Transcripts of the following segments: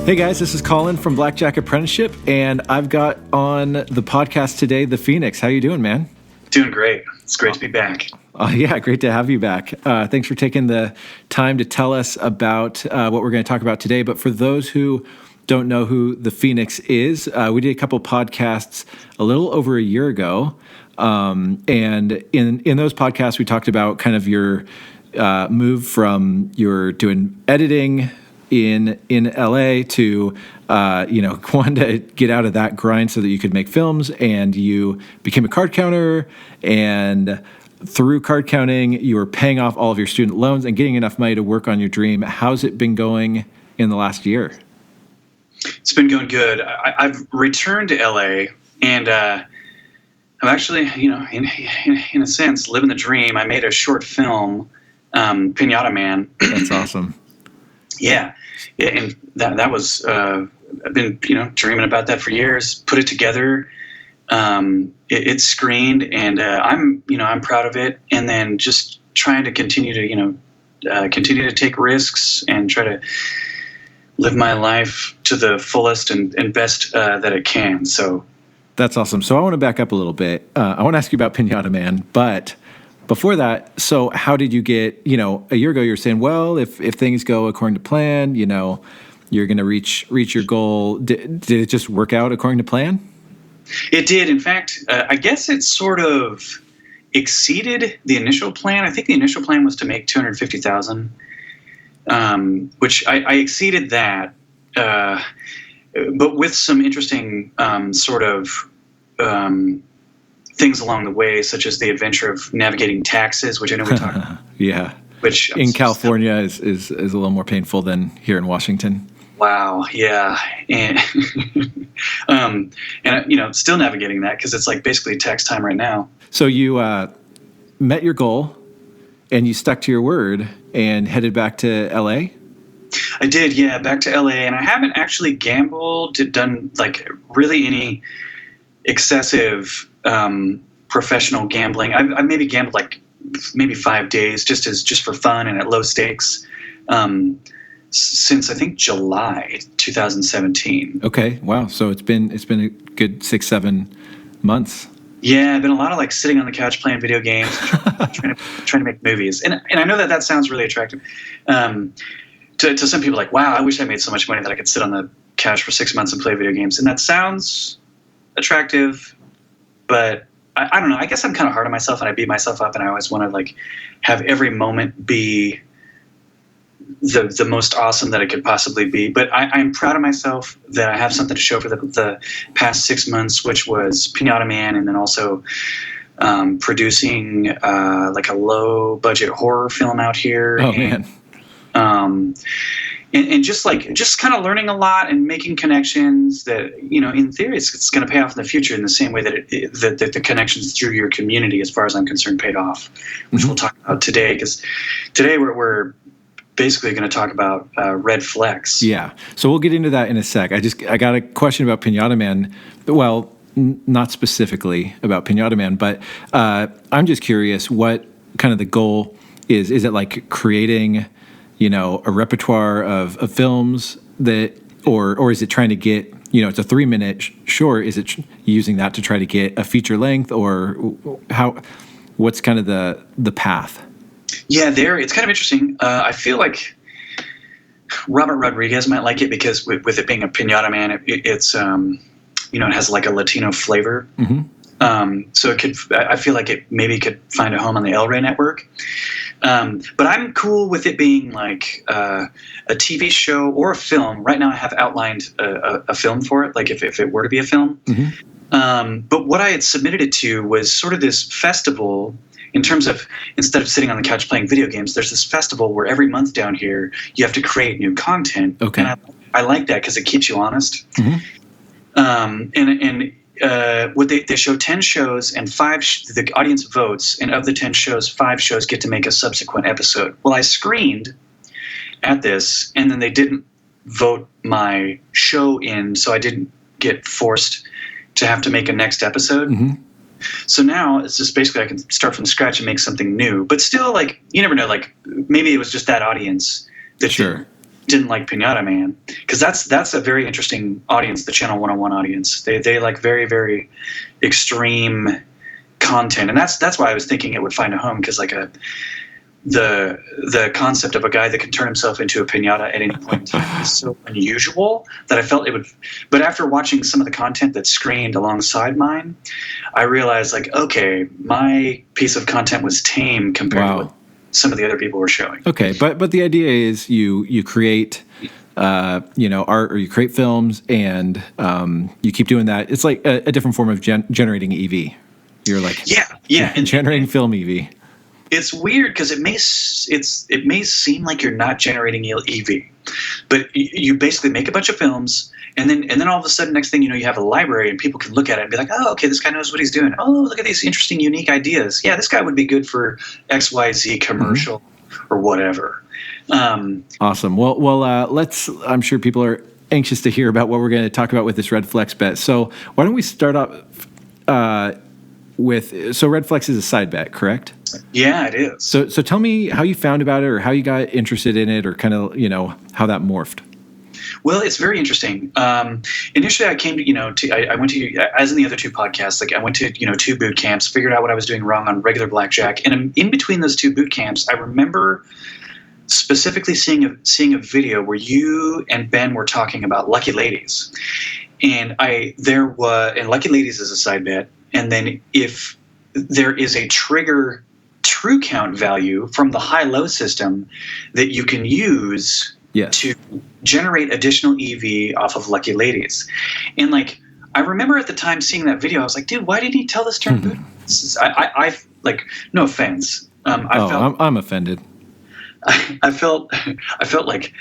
Hey guys, this is Colin from Blackjack Apprenticeship, and I've got on the podcast today the Phoenix. How you doing, man? Doing great. It's great to be back. Yeah, great to have you back. Thanks for taking the time to tell us about what we're going to talk about today. But for those who don't know who the Phoenix is, we did a couple podcasts a little over a year ago. And in those podcasts, we talked about kind of your move from your doing editing in LA to wanting to get out of that grind so that you could make films, and you became a card counter, and through card counting you were paying off all of your student loans and getting enough money to work on your dream. How's it been going in the last year? It's been going good. I've returned to LA, and I'm actually, in a sense, living the dream. I made a short film, Pinata Man. That's awesome. Yeah, and that was I've been dreaming about that for years. Put it together. It's screened, and I'm proud of it. And then just trying to continue to take risks and try to live my life to the fullest and best that it can. So that's awesome. So I want to back up a little bit. I want to ask you about Pinata Man, but before that, so how did you get, a year ago you were saying, well, if things go according to plan, you're going to reach your goal. Did it just work out according to plan? It did. In fact, I guess it sort of exceeded the initial plan. I think the initial plan was to make $250,000, which I exceeded that, but with some interesting things along the way, such as the adventure of navigating taxes, which I know we talked about. Yeah. Which in California is a little more painful than here in Washington. Wow. Yeah. And, still navigating that because it's like basically tax time right now. So you met your goal and you stuck to your word and headed back to LA? I did. Yeah. Back to LA. And I haven't actually done like really any excessive professional gambling. I maybe gambled like maybe 5 days just for fun and at low stakes since I think July 2017. Okay, wow. So it's been a good 6-7 months. Yeah, I've been a lot of like sitting on the couch playing video games, trying to make movies, and I know that sounds really attractive to some people. Like, wow, I wish I made so much money that I could sit on the couch for 6 months and play video games, and that sounds attractive. But I don't know. I guess I'm kind of hard on myself, and I beat myself up, and I always want to like have every moment be the most awesome that it could possibly be. But I'm proud of myself that I have something to show for the past 6 months, which was Pinata Man, and then also producing like a low budget horror film out here. Oh man. And just kind of learning a lot and making connections that, in theory, it's going to pay off in the future in the same way that that the connections through your community, as far as I'm concerned, paid off, which we'll talk about today. Because today we're basically going to talk about red flex. Yeah. So we'll get into that in a sec. I got a question about Pinata Man. Well, not specifically about Pinata Man, but I'm just curious what kind of the goal is. Is it like creating a repertoire of films that, or is it trying to get, it's a 3-minute short. Is it using that to try to get a feature length, or what's kind of the path? Yeah, it's kind of interesting. I feel like Robert Rodriguez might like it because with it being a Pinata Man, it's it has like a Latino flavor. Mm-hmm. So I feel like it maybe could find a home on the El Rey network. But I'm cool with it being like a TV show or a film. Right now I have outlined a film for it, like if it were to be a film. Mm-hmm. But what I had submitted it to was sort of this festival in terms of, instead of sitting on the couch playing video games, there's this festival where every month down here you have to create new content. Okay. And I like that because it keeps you honest. Mm-hmm. What they show 10 shows and the audience votes, and of the 10 shows, 5 shows get to make a subsequent episode. Well, I screened at this, and then they didn't vote my show in, so I didn't get forced to have to make a next episode. Mm-hmm. So now it's just basically I can start from scratch and make something new. But still, like, you never know. Like, maybe it was just that audience that sure. didn't like Pinata Man, because that's a very interesting audience, the Channel 101 audience. They like very, very extreme content, and that's why I was thinking it would find a home, because like the concept of a guy that can turn himself into a piñata at any point in time is so unusual that I felt it would. But after watching some of the content that's screened alongside mine, I realized, like, okay, my piece of content was tame compared to what some of the other people were showing. Okay, but the idea is you create art, or you create films, and you keep doing that. It's like a different form of generating EV. You're like and generating film EV. It's weird because it may seem like you're not generating EV, but you basically make a bunch of films, and then all of a sudden, next thing you know, you have a library, and people can look at it and be like, oh, okay, this guy knows what he's doing. Oh, look at these interesting, unique ideas. Yeah, this guy would be good for XYZ commercial or whatever. Awesome. Well, I'm sure people are anxious to hear about what we're going to talk about with this Red Flex bet. So why don't we start off so Red Flex is a side bet, correct? Yeah, it is. So tell me how you found about it, or how you got interested in it, or kind of, how that morphed. Well, it's very interesting. Initially, I came to, I went to, as in the other two podcasts, like I went to, 2 boot camps, figured out what I was doing wrong on regular blackjack. And in between those 2 boot camps, I remember specifically seeing a video where you and Ben were talking about Lucky Ladies. And Lucky Ladies is a side bet. And then if there is a trigger true count value from the high-low system that you can use to generate additional EV off of Lucky Ladies. And like, I remember at the time seeing that video, I was like, dude, why didn't he tell this during boot? I like, no offense. I'm offended. I felt like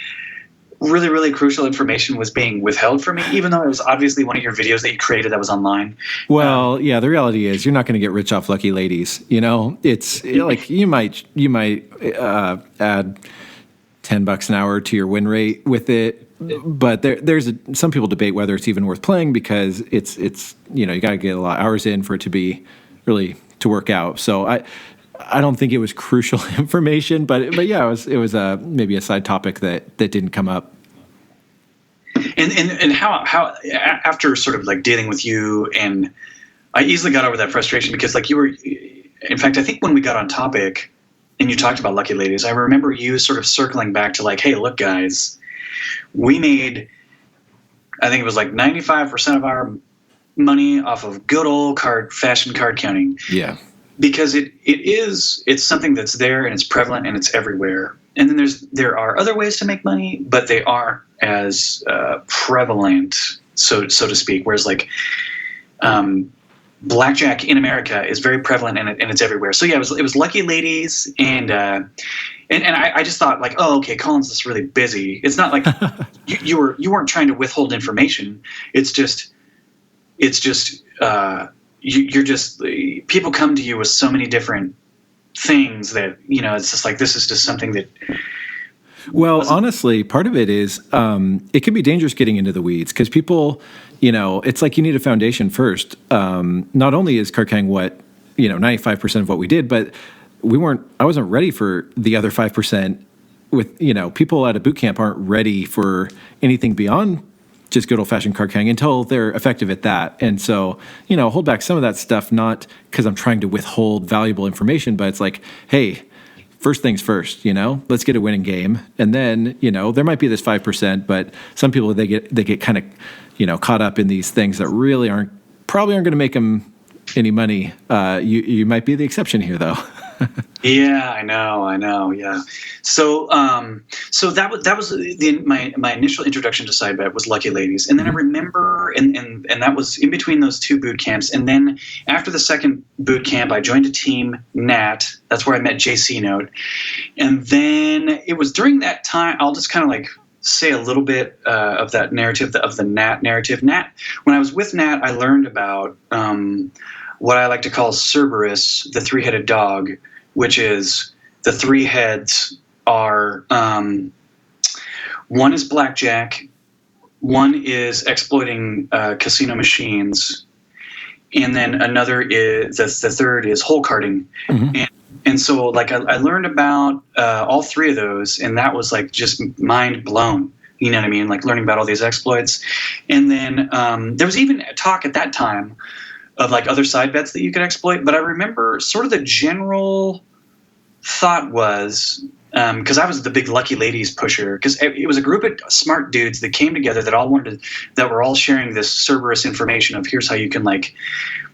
really, really crucial information was being withheld from me, even though it was obviously one of your videos that you created that was online. Well, the reality is you're not going to get rich off Lucky Ladies. It's like you might add $10 an hour to your win rate with it, but there's some people debate whether it's even worth playing, because it's you got to get a lot of hours in for it to be really to work out. So I don't think it was crucial information, but yeah, it was maybe a side topic that didn't come up. And how after sort of like dealing with you, and I easily got over that frustration, because like you were, in fact, I think when we got on topic and you talked about Lucky Ladies, I remember you sort of circling back to like, hey, look, guys, we made, I think it was like 95% of our money off of good old fashion card counting. Yeah. Because it's something that's there, and it's prevalent, and it's everywhere. And then there are other ways to make money, but they aren't as prevalent, so to speak. Whereas like blackjack in America is very prevalent, and it's everywhere. So yeah, it was Lucky Ladies, and I just thought like, oh, okay, Colin's just really busy. It's not like you weren't trying to withhold information. It's just. You're just, people come to you with so many different things that, it's just like, this is just something that. Well, honestly, part of it is it can be dangerous getting into the weeds, because people, it's like you need a foundation first. Not only is card counting 95% of what we did, but I wasn't ready for the other 5% with, people at a boot camp aren't ready for anything beyond just good old-fashioned card counting until they're effective at that. And so, hold back some of that stuff, not because I'm trying to withhold valuable information, but it's like, hey, first things first, let's get a winning game. And then, there might be this 5%, but some people, they get kind of, caught up in these things that really probably aren't going to make them any money. You might be the exception here, though. Yeah, I know. Yeah. So that was my initial introduction to side bet was Lucky Ladies. And then I remember, and that was in between those 2 boot camps. And then after the second boot camp, I joined a team, Nat. That's where I met JC Note. And then it was during that time, I'll just kind of like say a little bit of that narrative, of the Nat narrative. Nat, when I was with Nat, I learned about what I like to call Cerberus, the 3-headed dog, which is the 3 heads are, one is blackjack, one is exploiting casino machines, and then another is, the third is hole carding. Mm-hmm. And so like I learned about all three of those, and that was like just mind blown. You know what I mean? Like learning about all these exploits. And then there was even a talk at that time of like other side bets that you could exploit. But I remember sort of the general thought was, because I was the big Lucky Ladies pusher, because it was a group of smart dudes that came together that were all sharing this Cerberus information of here's how you can like,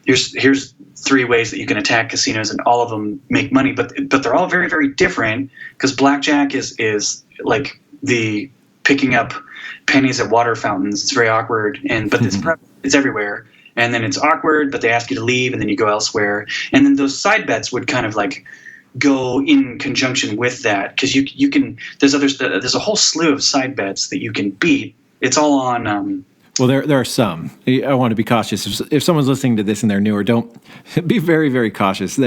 here's 3 ways that you can attack casinos, and all of them make money, but they're all very, very different, because blackjack is like the picking up pennies at water fountains. It's very awkward, but it's everywhere. And then it's awkward, but they ask you to leave, and then you go elsewhere. And then those side bets would kind of like go in conjunction with that, because you can. There's a whole slew of side bets that you can beat. It's all on. Well, there are some. I want to be cautious. If someone's listening to this and they're newer, don't be very, very cautious.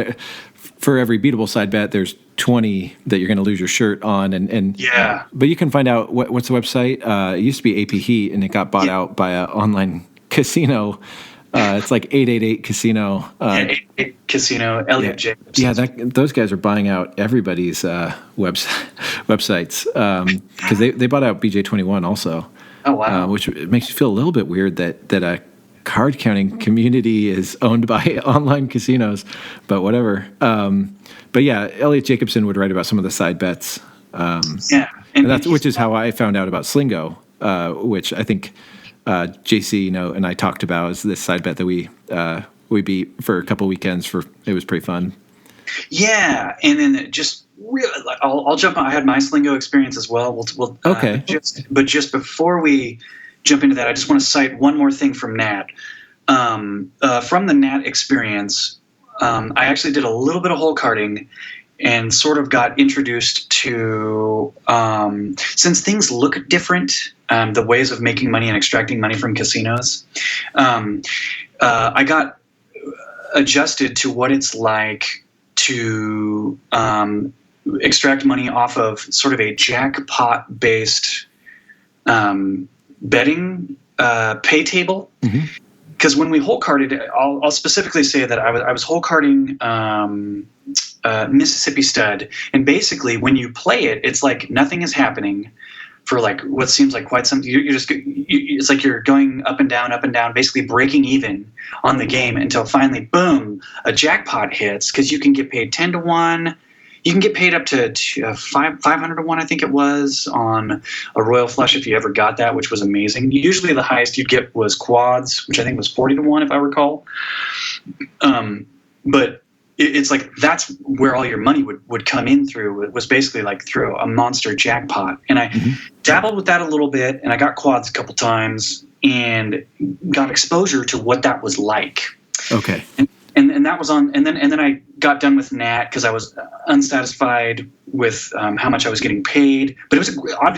For every beatable side bet, there's 20 that you're going to lose your shirt on, and yeah. But you can find out what's the website. It used to be AP Heat, and it got bought out by an online casino. It's like 888 Casino. 888 Casino. Elliot Jacobs. Yeah, those guys are buying out everybody's websites because they bought out BJ21 also. Oh wow! Which makes you feel a little bit weird that a card counting community is owned by online casinos, but whatever. But yeah, Elliot Jacobson would write about some of the side bets. Yeah, which is how I found out about Slingo, which I think JC and I talked about as this side bet that we beat for a couple weekends. It was pretty fun. Yeah, and then just really, I'll jump on. I had my Slingo experience as well. We'll okay. But just before we jump into that, I just want to cite one more thing from Nat. From the Nat experience, I actually did a little bit of hole carding and sort of got introduced to, since things look different, the ways of making money and extracting money from casinos, I got adjusted to what it's like to extract money off of sort of a jackpot-based betting pay table. Because when we hole carded, I'll specifically say that I was hole carding Mississippi Stud, and basically when you play it, it's like nothing is happening for like what seems like quite some. It's like you're going up and down, basically breaking even on the game until finally, boom, a jackpot hits, because you can get paid 10 to 1. You can get paid up to 500 to 1, I think it was, on a Royal Flush if you ever got that, which was amazing. Usually the highest you'd get was quads, which I think was 40 to 1 if I recall. But it's like that's where all your money would come in through. It was basically like through a monster jackpot. And I dabbled with that a little bit, and I got quads a couple times and got exposure to what that was like. Okay. And that was on, and then I got done with Nat because I was unsatisfied with how much I was getting paid. But it was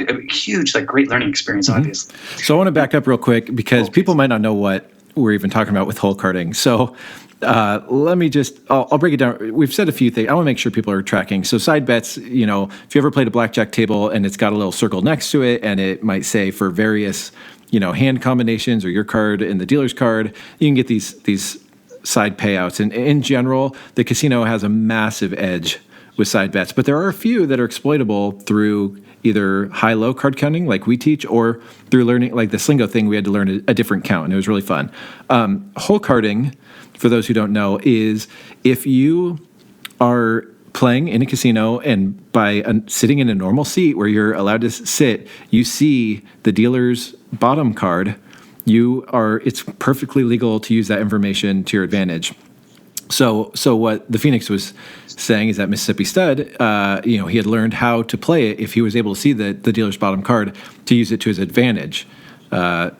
a huge, like, great learning experience, obviously. So I want to back up real quick because people might not know what we're even talking about with hole carding. So let me I'll break it down. We've said a few things. I want to make sure people are tracking. So side bets, if you ever played a blackjack table and it's got a little circle next to it, and it might say for various, hand combinations or your card and the dealer's card, you can get these side payouts. And in general, the casino has a massive edge with side bets, but there are a few that are exploitable through either high-low card counting like we teach, or through learning, like the Slingo thing, we had to learn a different count, and it was really fun. Hole carding, for those who don't know, is if you are playing in a casino and by sitting in a normal seat where you're allowed to sit, you see the dealer's bottom card, it's perfectly legal to use that information to your advantage. So what the Phoenix was saying is that Mississippi Stud, he had learned how to play it if he was able to see the dealer's bottom card to use it to his advantage. And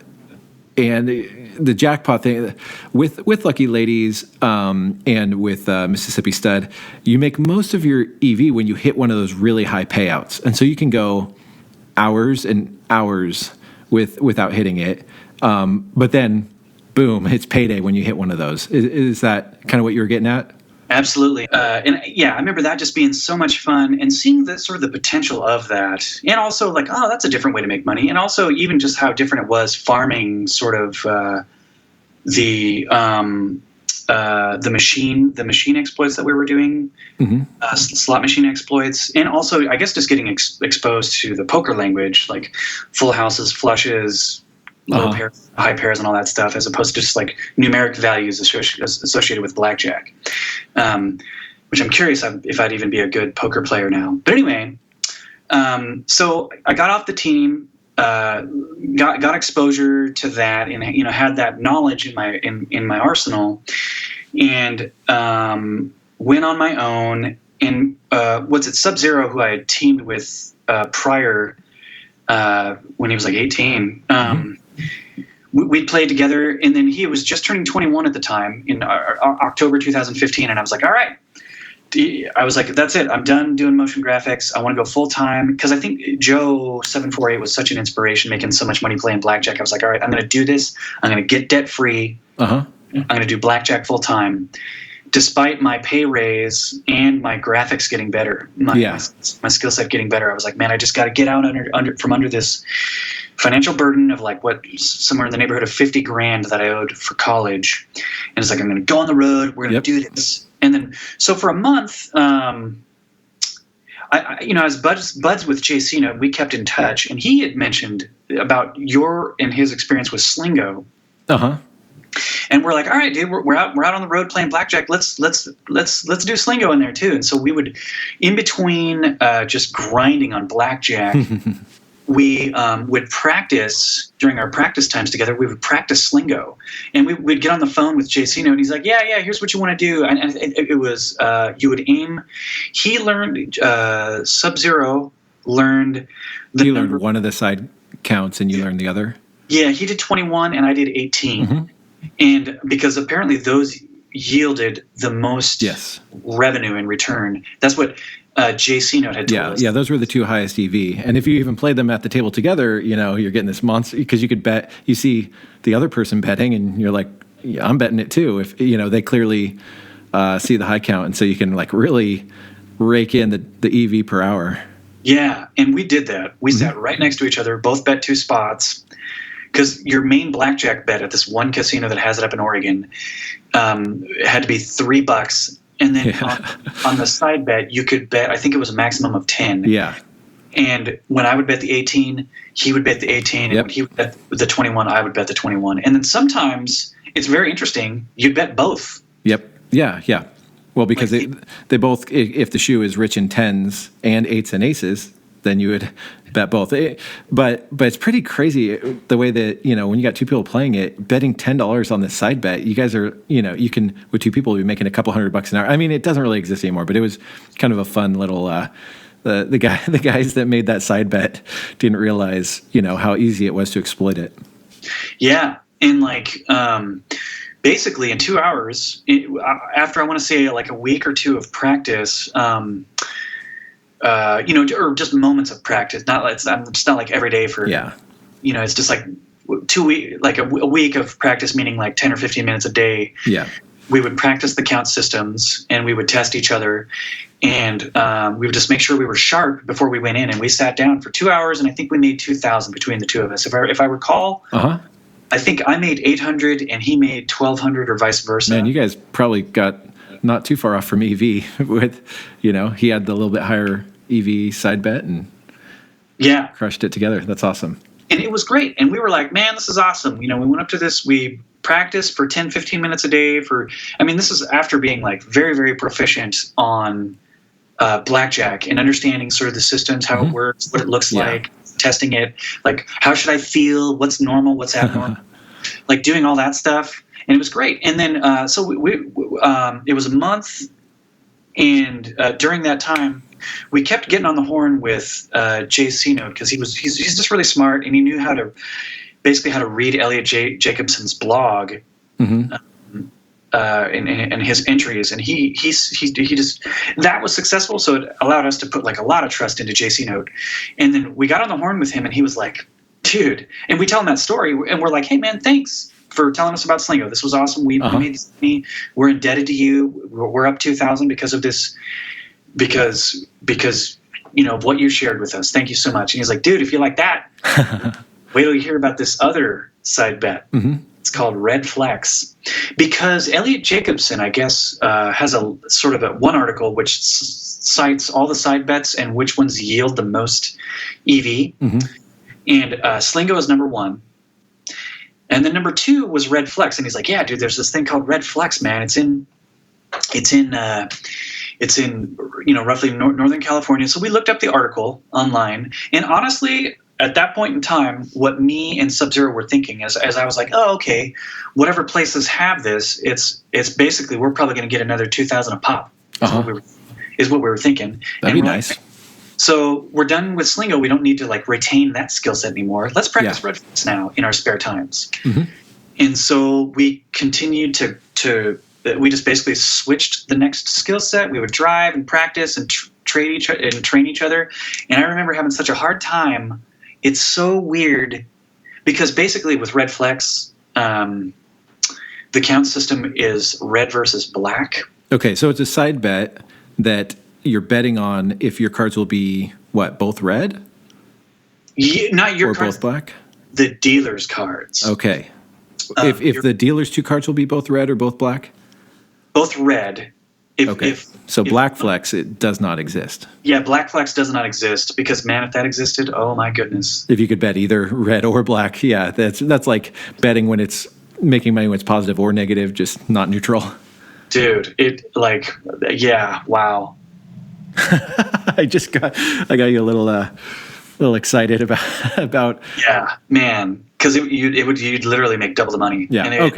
the jackpot thing with Lucky Ladies and with Mississippi Stud, you make most of your EV when you hit one of those really high payouts, and so you can go hours and hours without hitting it. But then, boom, it's payday when you hit one of those. Is that kind of what you were getting at? Absolutely. And yeah, I remember that just being so much fun and seeing the sort of the potential of that. And also like, oh, that's a different way to make money. And also even just how different it was farming sort of the the machine exploits that we were doing, slot machine exploits, and also I guess just getting exposed to the poker language, like full houses, flushes, low pairs, high pairs, and all that stuff, as opposed to just like numeric values associated with blackjack. Which I'm curious if I'd even be a good poker player now. But anyway, so I got off the team. Got exposure to that, and had that knowledge in my arsenal, and went on my own. And Sub-Zero, who I had teamed with prior when he was like 18. We'd played together, and then he was just turning 21 at the time in October 2015, and I was like, all right. I was like, that's it. I'm done doing motion graphics. I want to go full time, because I think Joe 748 was such an inspiration, making so much money playing blackjack. I was like, all right, I'm going to do this. I'm going to get debt free. I'm going to do blackjack full time, despite my pay raise and my graphics getting better, my skill set getting better. I was like, man, I just got to get out from under this financial burden of like somewhere in the neighborhood of $50,000 that I owed for college. And it's like, I'm going to go on the road. We're going to do this. And then, so for a month, I was buds with JC. We kept in touch, and he had mentioned about your and his experience with Slingo. And we're like, all right, dude, we're out on the road playing blackjack. Let's do Slingo in there too. And so we would, in between just grinding on blackjack, we would practice during our practice times together. We would practice Slingo, and we'd get on the phone with JC, and he's like, yeah, here's what you want to do. And it was, you would aim. He learned, Sub-Zero learned you learned one of the side counts, and you learned the other. Yeah, he did 21, and I did 18. And because apparently those yielded the most revenue in return. That's what JC Note had told us. Yeah, those were the two highest EV. And if you even played them at the table together, you're getting this monster, because you could bet, you see the other person betting, and you're like, yeah, I'm betting it too. If they clearly see the high count, and so you can like really rake in the EV per hour. Yeah, and we did that. We sat right next to each other, both bet 2 spots. Because your main blackjack bet at this one casino that has it up in Oregon had to be $3, and then on the side bet you could bet. I think it was a maximum of 10. Yeah. And when I would bet the 18, he would bet the 18, and when he would bet the 21, I would bet the 21. And then sometimes it's very interesting. You'd bet both. Yep. Yeah. Well, because they both, if the shoe is rich in 10s and 8s and aces, then you would bet both. But it's pretty crazy the way that, when you got two people playing it, betting $10 on this side bet, you guys are, you can, with two people, be making a couple $100 an hour. I mean, it doesn't really exist anymore, but it was kind of a fun little, the guys that made that side bet didn't realize, how easy it was to exploit it. Yeah. And basically in 2 hours, after I want to say like a week or two of practice, or just moments of practice. It's not like every day for, it's just like 2 weeks, like a week of practice, meaning like 10 or 15 minutes a day. Yeah. We would practice the count systems, and we would test each other, and we would just make sure we were sharp before we went in. And we sat down for 2 hours, and I think we made 2,000 between the two of us. If I recall, I think I made 800 and he made 1,200, or vice versa. Man, you guys probably got not too far off from EV with, he had the little bit higher EV side bet and crushed it together. That's awesome. And it was great. And we were like, man, this is awesome. We went up to this, we practiced for 10, 15 minutes a day this is after being like very, very proficient on blackjack and understanding sort of the systems, how it works, what it looks like, testing it, like how should I feel, what's normal, what's abnormal, like doing all that stuff. And it was great. And then, so we it was a month, and during that time, we kept getting on the horn with JC Note, because he's just really smart, and he knew how to read Elliot Jacobson's blog, and his entries, and he just, that was successful. So it allowed us to put like a lot of trust into JC Note. And then we got on the horn with him, and he was like, dude, and we tell him that story, and we're like, hey man, thanks for telling us about Slingo. This was awesome. We made this money. We're indebted to you. We're up 2,000 because of this, because of what you shared with us. Thank you so much. And he's like, dude, if you like that, wait till you hear about this other side bet. It's called Red Flex, because Elliot Jacobson, I guess, has a sort of one article which cites all the side bets and which ones yield the most EV. Mm-hmm. And Slingo is number one. And then number two was Red Flex. And he's like, yeah, dude, there's this thing called Red Flex, man. It's in roughly Northern California. So we looked up the article online. And honestly, at that point in time, what me and Sub-Zero were thinking as I was like, oh, okay, whatever places have this, it's basically we're probably going to get another 2,000 a pop. Is what we were thinking. That'd be nice. So we're done with Slingo. We don't need to retain that skill set anymore. Let's practice Red Flex now in our spare times. Mm-hmm. And so we continued to we just basically switched the next skill set. We would drive and practice and train each other. And I remember having such a hard time. It's so weird because basically with Red Flex, the count system is red versus black. Okay, so it's a side bet that you're betting on if your cards will be, both red? Yeah, not your cards. Or both black? The dealer's cards. Okay. If the dealer's two cards will be both red or both black? Both red. So Black Flex, it does not exist. Yeah, Black Flex does not exist because, man, if that existed, oh my goodness. If you could bet either red or black, that's like betting when it's making money when it's positive or negative, just not neutral. Dude, wow. I got you a little excited about. Yeah, man, because you'd literally make double the money. Yeah. And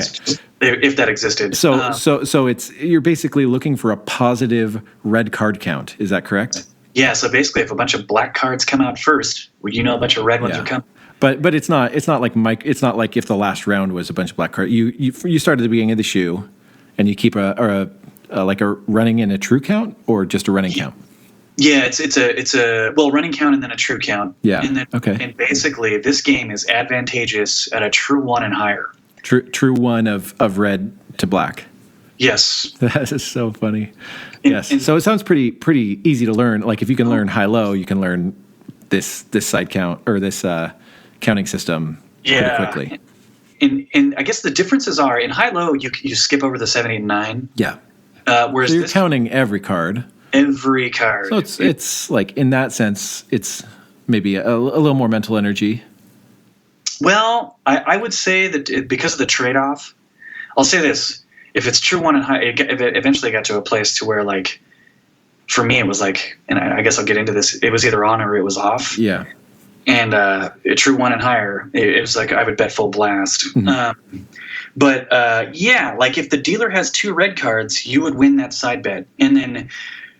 if that existed. So you're basically looking for a positive red card count. Is that correct? Yeah. So basically, if a bunch of black cards come out first, a bunch of red ones will come. But it's not like It's not like if the last round was a bunch of black cards. You start at the beginning of the shoe, and you keep a running and a true count, or just a running count. Yeah, it's a running count and then a true count. Yeah. And then, And basically, this game is advantageous at a true one and higher. True one of red to black. Yes. That is so funny. Yes. So it sounds pretty easy to learn. Like if you can learn high-low, you can learn this side count or this counting system pretty quickly. And I guess the differences are in high-low, you skip over the 7, 8, and 9. Yeah. Whereas so you're counting every card. Every card. So it's like in that sense, it's maybe a little more mental energy. Well, I would say that because of the trade-off, I'll say this: if it's true one and high, it eventually got to a place to where, for me, it was and I guess I'll get into this. It was either on or it was off. Yeah. And a true one and higher, it was I would bet full blast. Mm-hmm. But if the dealer has 2 red cards, you would win that side bet, and then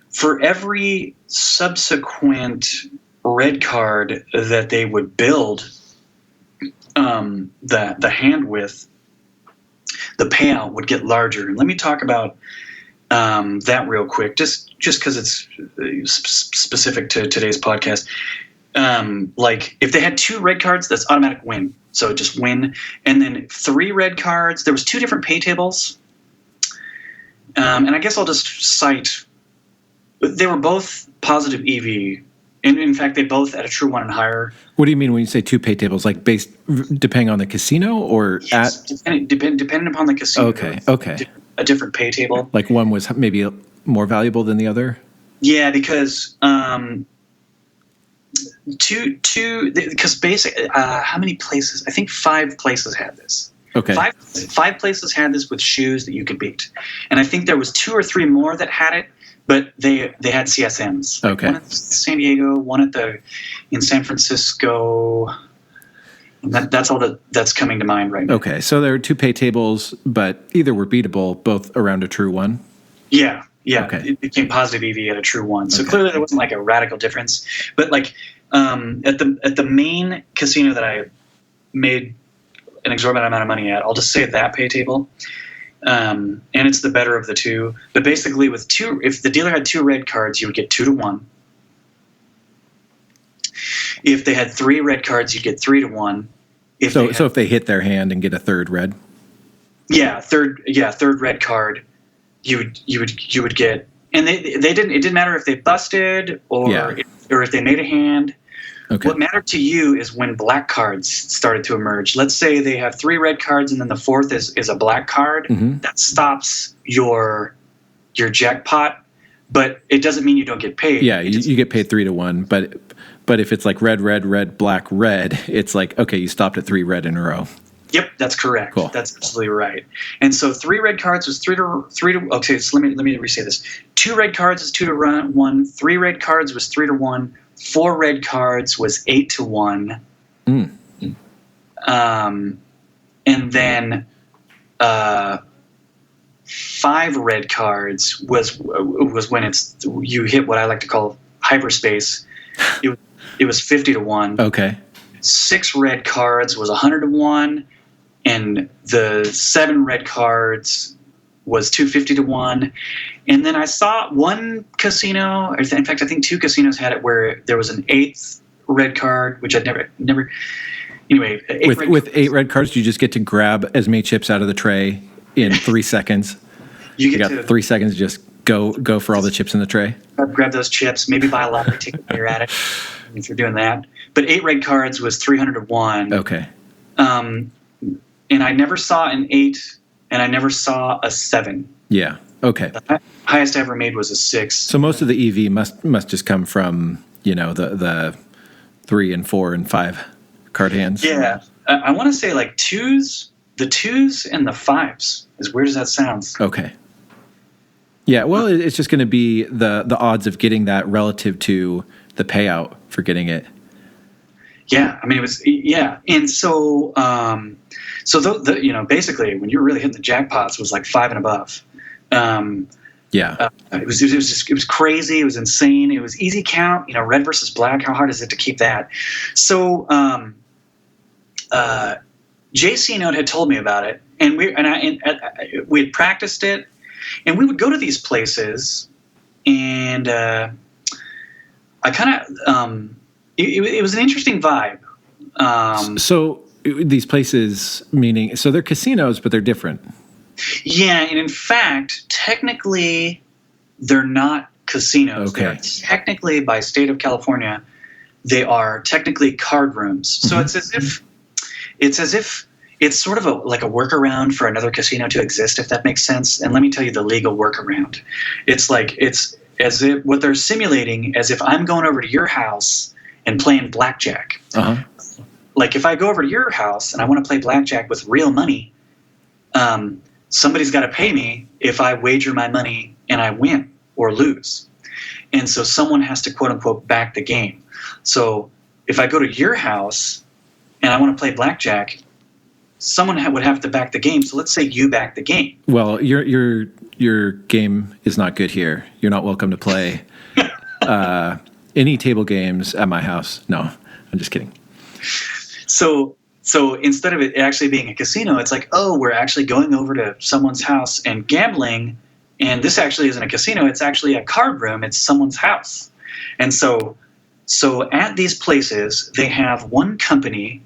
for every subsequent red card that they would build. The hand with the payout would get larger. And let me talk about that real quick, just because it's specific to today's podcast. If they had 2 red cards, that's automatic win. So just win. And then 3 red cards. There was 2 different pay tables. And I guess I'll just cite. They were both positive EV. And in fact, they both at a true one and higher. What do you mean when you say 2 pay tables? Like based depending on the casino or depending upon the casino. Okay. A different pay table. Like one was maybe more valuable than the other. Yeah, because because basically, how many places? I think 5 places had this. Okay. 5 places had this with shoes that you could beat, and I think there was 2 or 3 more that had it. But they had CSMs. Okay. One at San Diego, one in San Francisco. And that's all that's coming to mind right now. Okay, so there are 2 pay tables, but either were beatable, both around a true one. Yeah. Okay. It became positive EV at a true one. So clearly there wasn't a radical difference. But at the main casino that I made an exorbitant amount of money at, I'll just say that pay table. And it's the better of the 2. But basically, with 2, if the dealer had 2 red cards, you would get 2 to 1. If they had 3 red cards, you'd get 3 to 1. So if they hit their hand and get a third red, third red card, you would get, and they didn't. It didn't matter if they busted or if they made a hand. Okay. What mattered to you is when black cards started to emerge. Let's say they have 3 red cards and then the 4th is a black card. That stops your jackpot, but it doesn't mean you don't get paid. Yeah, you get paid 3 to 1, but if it's like red, red, red, black, red, it's like, okay, you stopped at 3 red in a row. Yep, that's correct. Cool. That's absolutely right. And so 3 red cards was 3 to okay, so let me re-say this. 2 red cards is 2 to 1, 3 red cards was 3 to 1, 4 red cards was 8 to 1. And then 5 red cards was when you hit what I like to call hyperspace. It was 50 to 1. Okay. 6 red cards was 100 to 1, and the 7 red cards was 250 to 1. And then I saw one casino, in fact I think 2 casinos had it where there was an 8th red card, which I'd never anyway, with 8 red cards, you just get to grab as many chips out of the tray in 3 seconds. You got 3 seconds to just go for all the chips in the tray. Grab those chips, maybe buy a lottery ticket while you're at it, if you're doing that. But 8 red cards was 300 to 1. Okay. And I never saw an 8, and I never saw a 7. Yeah. Okay. The highest I ever made was a 6. So most of the EV must just come from, the 3 and 4 and 5 card hands. Yeah. I want to say like the 2s and the 5s, as weird as that sounds. Okay. Yeah, well, it's just going to be the odds of getting that relative to the payout for getting it. Yeah, I mean it was and so basically when you're really hitting the jackpots, it was like 5 and above. It was crazy. It was insane. It was easy count. Red versus black. How hard is it to keep that? So JC Note had told me about it, and we had practiced it, and we would go to these places, and I kind of it was an interesting vibe. So these places, meaning, so they're casinos, but they're different. Yeah, and in fact, technically, they're not casinos. Okay. They're technically, by state of California, they are technically card rooms. So it's as if it's sort of like a workaround for another casino to exist, if that makes sense. And let me tell you the legal workaround. It's as if what they're simulating as if I'm going over to your house and playing blackjack. Uh-huh. Like if I go over to your house and I want to play blackjack with real money, somebody's got to pay me if I wager my money and I win or lose. And so someone has to, quote unquote, back the game. So if I go to your house and I want to play blackjack, someone would have to back the game. So let's say you back the game. Well, your game is not good here. You're not welcome to play any table games at my house. No, I'm just kidding. So instead of it actually being a casino, it's like, oh, we're actually going over to someone's house and gambling, and this actually isn't a casino. It's actually a card room. It's someone's house. And so at these places, they have one company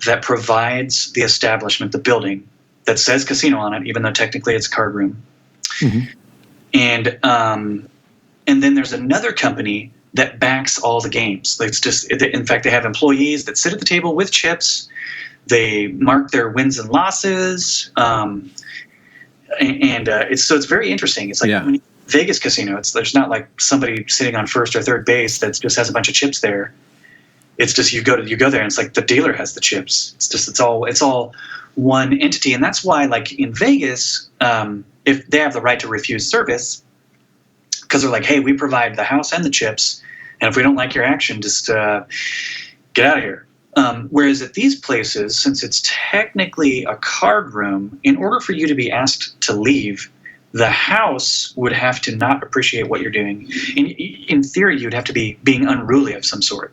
that provides the establishment, the building, that says casino on it, even though technically it's card room. Mm-hmm. And then there's another company that backs all the games. In fact, they have employees that sit at the table with chips. They mark their wins and losses, it's very interesting. It's like when you Vegas casino. There's not like somebody sitting on first or third base that just has a bunch of chips there. It's just you go there and it's like the dealer has the chips. It's all one entity, and that's why like in Vegas, if they have the right to refuse service, because they're like, hey, we provide the house and the chips, and if we don't like your action, just get out of here. Whereas at these places, since it's technically a card room, in order for you to be asked to leave, the house would have to not appreciate what you're doing. In theory, you'd have to be being unruly of some sort.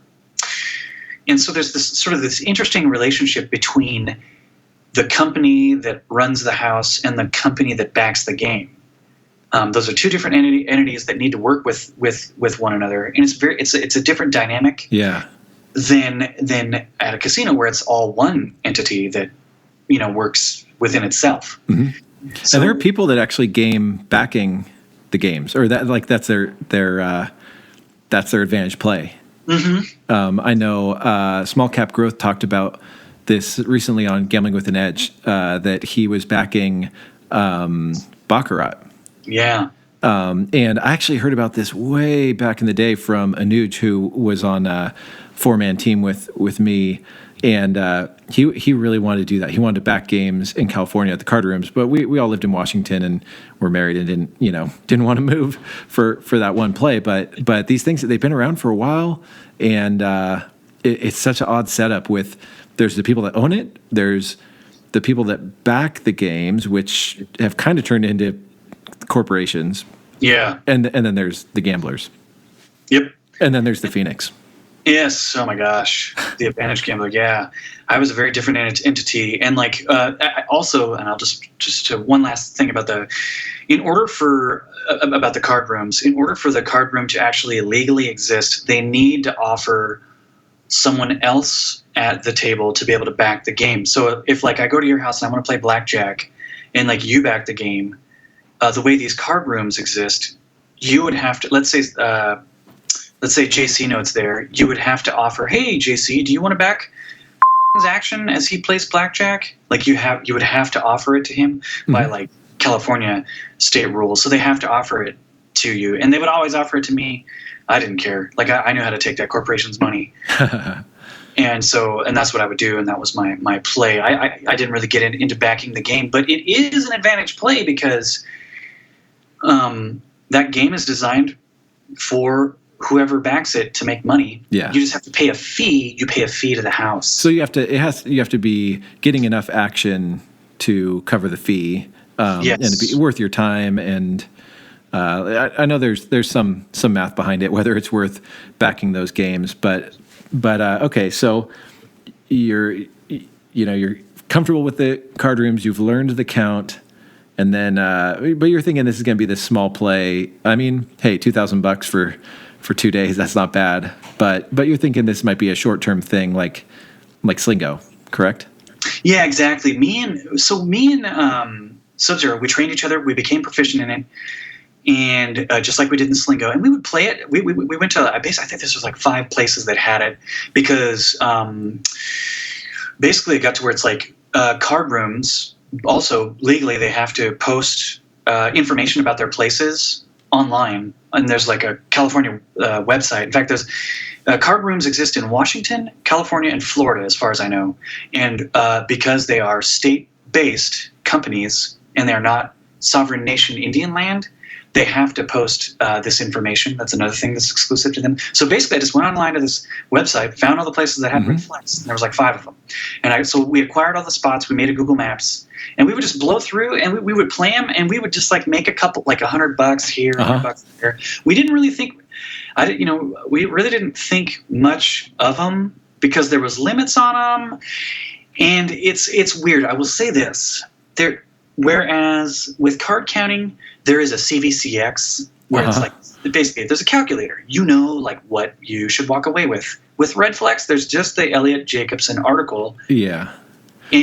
And so there's this interesting relationship between the company that runs the house and the company that backs the game. Those are two different entities that need to work with one another, and it's a different dynamic. Yeah. Than at a casino where it's all one entity that works within itself. Mm-hmm. So, and there are people that actually game backing the games, or that's their advantage play. I know Small Cap Growth talked about this recently on Gambling with an Edge, that he was backing Baccarat. Yeah. And I actually heard about this way back in the day from Anuj, who was on a 4-man team with me. And he really wanted to do that. He wanted to back games in California at the card rooms, but we all lived in Washington and were married and didn't want to move for that one play. But these things, they've been around for a while, and it's such an odd setup. With there's the people that own it, there's the people that back the games, which have kind of turned into corporations. Yeah, and then there's the gamblers. Yep, and then there's the Phoenix. Yes. Oh my gosh. The Advantage Gambler. Yeah. I was a very different entity. And also, and I'll just one last thing about about the card rooms, in order for the card room to actually legally exist, they need to offer someone else at the table to be able to back the game. So if I go to your house and I want to play blackjack and you back the game, the way these card rooms exist, you would have to, let's say JC Note's there, you would have to offer, hey, JC, do you want to back action as he plays blackjack? You would have to offer it to him by California state rules. So they have to offer it to you. And they would always offer it to me. I didn't care. I knew how to take that corporation's money. And that's what I would do. And that was my play. I didn't really get into backing the game, but it is an advantage play because that game is designed for whoever backs it to make money. Yeah. You just have to pay a fee. You pay a fee to the house. So you have to be getting enough action to cover the fee, yes. and to be worth your time. And I know there's some math behind it, whether it's worth backing those games. But okay, so you're comfortable with the card rooms. You've learned the count. And then, but you're thinking this is going to be this small play. I mean, hey, $2,000 for 2 days, that's not bad. But you're thinking this might be a short-term thing, like Slingo, correct? Yeah, exactly. Me and Sub-Zero, we trained each other. We became proficient in it, and just like we did in Slingo, and we would play it. We went to I think this was 5 places that had it because basically it got to where it's card rooms. Also, legally, they have to post information about their places online, and there's a California website. In fact, there's card rooms exist in Washington, California, and Florida, as far as I know. And because they are state-based companies and they're not sovereign nation Indian land, they have to post this information. That's another thing that's exclusive to them. So basically, I just went online to this website, found all the places that had Red Flex, and there was 5 of them. And so we acquired all the spots. We made a Google Maps, and we would just blow through, and we would play them, and we would just make a couple, $100 here, $100 there. We didn't really think, we really didn't think much of them because there was limits on them, and it's weird. I will say this: whereas with card counting, there is a CVCX where it's basically there's a calculator. What you should walk away with. With Red Flex, there's just the Elliot Jacobson article. Yeah.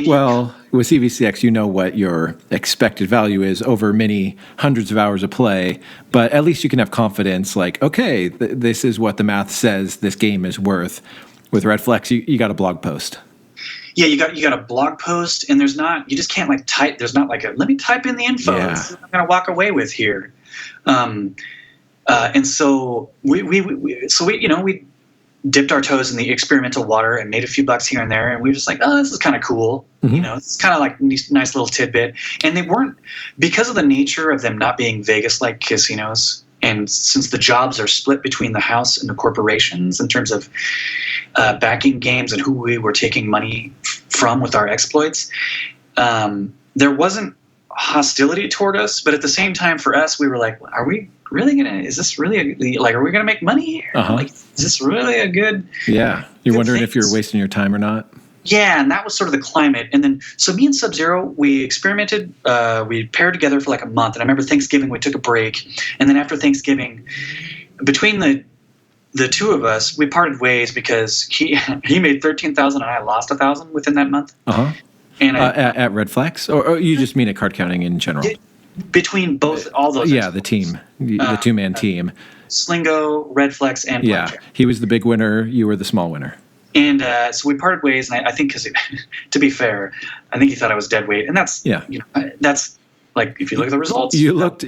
Well, with CVCX, what your expected value is over many hundreds of hours of play, but at least you can have confidence, okay, this is what the math says this game is worth. With Red Flex, you got a blog post. Yeah, you got a blog post, and you just can't type. There's not let me type in the info. Yeah. This is what I'm going to walk away with here. And so we dipped our toes in the experimental water and made a few bucks here and there, and we were just this is kind of cool. It's kind of nice little tidbit. And they weren't, because of the nature of them not being Vegas-like casinos, and since the jobs are split between the house and the corporations in terms of backing games and who we were taking money from with our exploits, there wasn't hostility toward us. But at the same time, for us, we were are we really is this really are we gonna make money here? Is this really a good? Yeah, you're wondering thing? If you're wasting your time or not. Yeah, and that was sort of the climate. And then, so me and Sub-Zero, we experimented. We paired together for a month. And I remember Thanksgiving, we took a break. And then after Thanksgiving, between the two of us, we parted ways because he made $13,000 and I lost $1,000 within that month. And at Red Flex, or you just mean at card counting in general? Between all those. Yeah, the team, the 2-man team. Slingo, Red Flex, and Blackjack. He was the big winner. You were the small winner. And so we parted ways, and I think because, to be fair, I think he thought I was dead weight, and that's that's like if you look at the results, you looked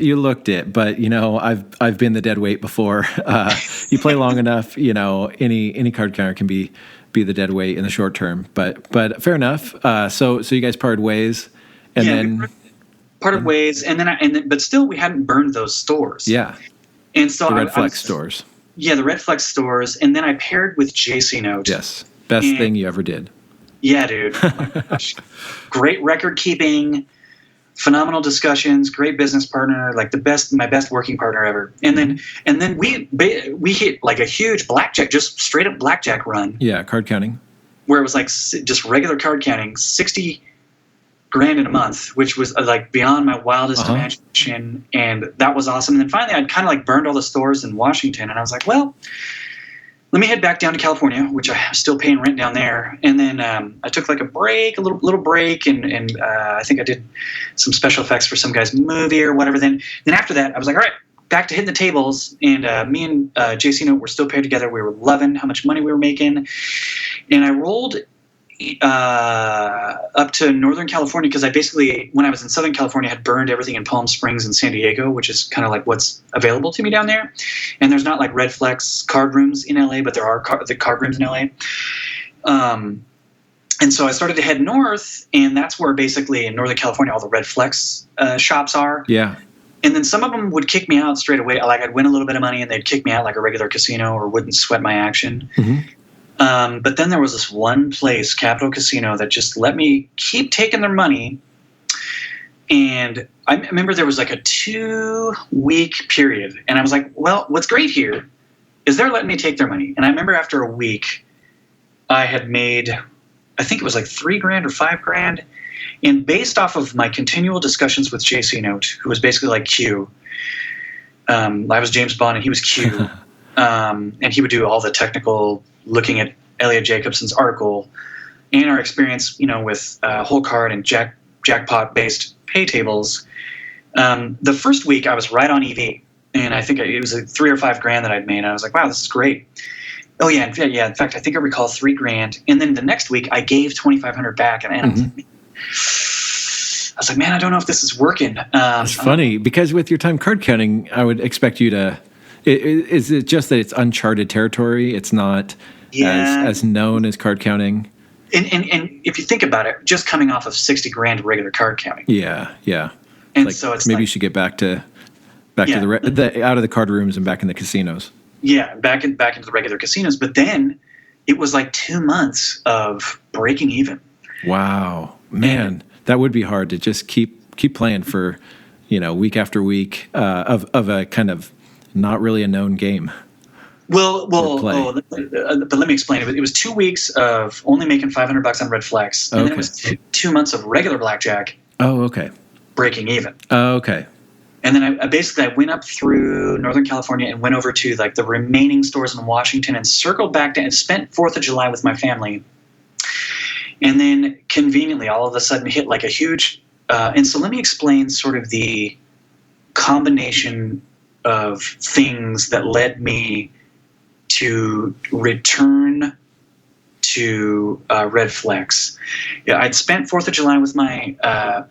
it, but I've been the dead weight before. You play long enough, any card counter can be the dead weight in the short term, but fair enough. So you guys parted ways, and then parted ways, but still we hadn't burned those stores. Yeah, and so the Red Flex stores. Yeah, the Red Flex stores, and then I paired with JC Note. Yes, best thing you ever did. Yeah, dude. Oh my gosh. Great record keeping, phenomenal discussions, great business partner, like my best working partner ever. And then we hit like a huge blackjack, just straight up blackjack run. Yeah, card counting, where it was like just regular card counting, $60,000 in a month, which was like beyond my wildest imagination, and that was awesome. And then finally, I'd kind of like burned all the stores in Washington, and I was like, well, let me head back down to California, which I'm still paying rent down there. And then I took like a little break, and I think I did some special effects for some guy's movie or whatever. Then after that, I was like, all right, back to hitting the tables. And me and JC Note were still paired together. We were loving how much money we were making, and I rolled up to Northern California because I basically, when I was in Southern California, had burned everything in Palm Springs and San Diego, which is kind of like what's available to me down there. And there's not like Red Flex card rooms in LA, but there are the card rooms in LA. And so I started to head north, and that's where basically in Northern California all the Red Flex shops are. Yeah. And then some of them would kick me out straight away. Like I'd win a little bit of money and they'd kick me out like a regular casino or wouldn't sweat my action. Mm-hmm. But then there was this one place, Capital Casino, that just let me keep taking their money. And I remember there was like a 2-week period. And I was like, well, what's great here is they're letting me take their money. And I remember after a week, I had made, I think it was like $3,000 or $5,000. And based off of my continual discussions with JC Note, who was basically like Q, I was James Bond and he was Q. And he would do all the technical looking at Elliot Jacobson's article and our experience, with whole card and jackpot based pay tables. The first week I was right on EV, and I think it was like $3,000 or $5,000 that I'd made. And I was like, wow, this is great. Oh yeah. In fact, I think I recall $3,000. And then the next week I gave $2,500 back, and I was like, man, I don't know if this is working. It's funny because with your time card counting, I would expect you to. Is it just that it's uncharted territory? It's not as known as card counting. And if you think about it, just coming off of $60,000 regular card counting. Yeah. And so it's maybe you should get back to the out of the card rooms and back in the casinos. Yeah, back into the regular casinos. But then it was like 2 months of breaking even. Wow, man, that would be hard to just keep playing for, week after week of a kind of not really a known game. But let me explain it. It was 2 weeks of only making $500 on Red Flex, and then it was 2 months of regular blackjack. Oh, okay. Breaking even. Oh, okay. And then I went up through Northern California and went over to like the remaining stores in Washington and circled back down and spent 4th of July with my family. And then conveniently, all of a sudden hit like a huge, and so let me explain sort of the combination of things that led me to return to Red Flex. Yeah, I'd spent 4th of July with my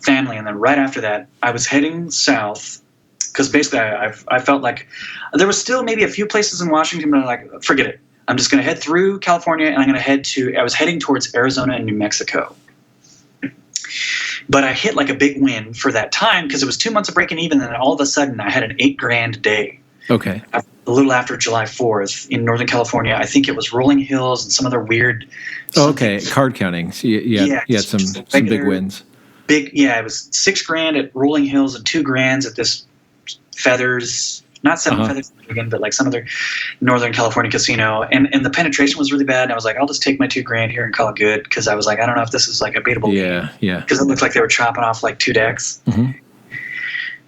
family, and then right after that, I was heading south because basically I felt like there was still maybe a few places in Washington, but I'm like, forget it. I'm just going to head through California, and I'm going to I was heading towards Arizona and New Mexico. But I hit like a big win for that time because it was 2 months of breaking even, and then all of a sudden I had an $8,000 day. Okay. A little after July 4th in Northern California. I think it was Rolling Hills and some other weird. Okay, card counting. So you had some big wins. It was $6,000 at Rolling Hills and $2,000 at this Feathers, not Seven Feathers again, but like some other Northern California casino. And the penetration was really bad. And I was like, I'll just take my $2,000 here and call it good because I was like, I don't know if this is like a beatable game. Yeah. Because it looked like they were chopping off like 2 decks. Mm-hmm.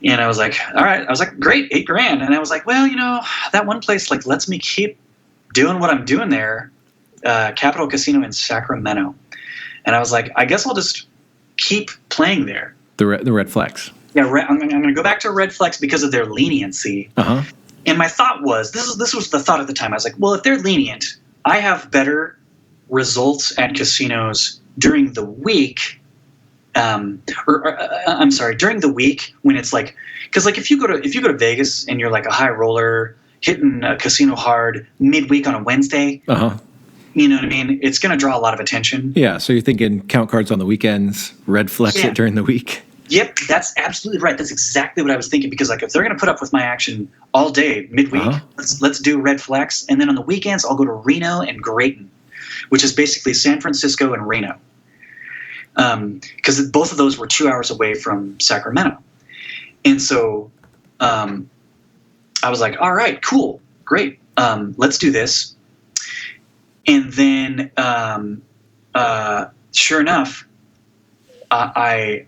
And I was like, all right. I was like, great, $8,000. And I was like, well, that one place like lets me keep doing what I'm doing there, Capital Casino in Sacramento. And I was like, I guess I'll just keep playing there. The Red Flex. Yeah, I'm going to go back to Red Flex because of their leniency. Uh-huh. And my thought was, this was the thought at the time. I was like, well, if they're lenient, I have better results at casinos during the week. I'm sorry, during the week when it's like, because like if you go to Vegas and you're like a high roller hitting a casino hard midweek on a Wednesday, you know what I mean? It's going to draw a lot of attention. Yeah. So you're thinking count cards on the weekends, red flex it during the week. Yep, that's absolutely right. That's exactly what I was thinking, because like if they're going to put up with my action all day midweek, let's do red flex, and then on the weekends I'll go to Reno and Grayton, which is basically San Francisco and Reno, because both of those were 2 hours away from Sacramento, and so I was like, all right, cool, great, let's do this, and then sure enough, I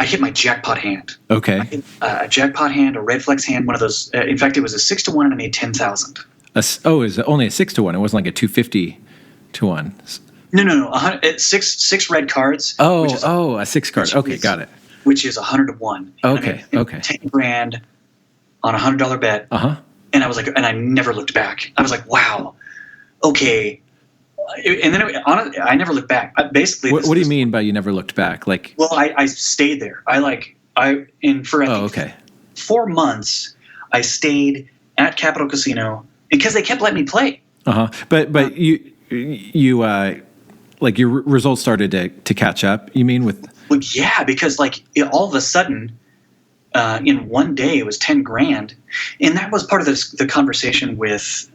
hit my jackpot hand. Okay. I hit a jackpot hand, a red flex hand, one of those. In fact, it was a 6-1, and I made 10,000. It was only a 6-1. It wasn't like a 250 to 1. No. Six red cards. A 6 card. Okay, got it. Which is 100 to 1. Okay. 10 grand on a $100 bet. And I was like, and I never looked back. I was like, wow, okay. And then I never looked back. Basically, what do you mean by you never looked back? Like, well, I stayed there. For 4 months, I stayed at Capital Casino because they kept letting me play. But you like your results started to catch up. You mean with? Well, yeah, because like all of a sudden, in one day it was 10 grand, and that was part of the conversation with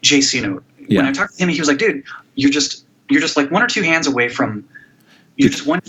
Jay Cino. Yeah. When I talked to him, he was like, "Dude, you're just like one or two hands away from. You're just one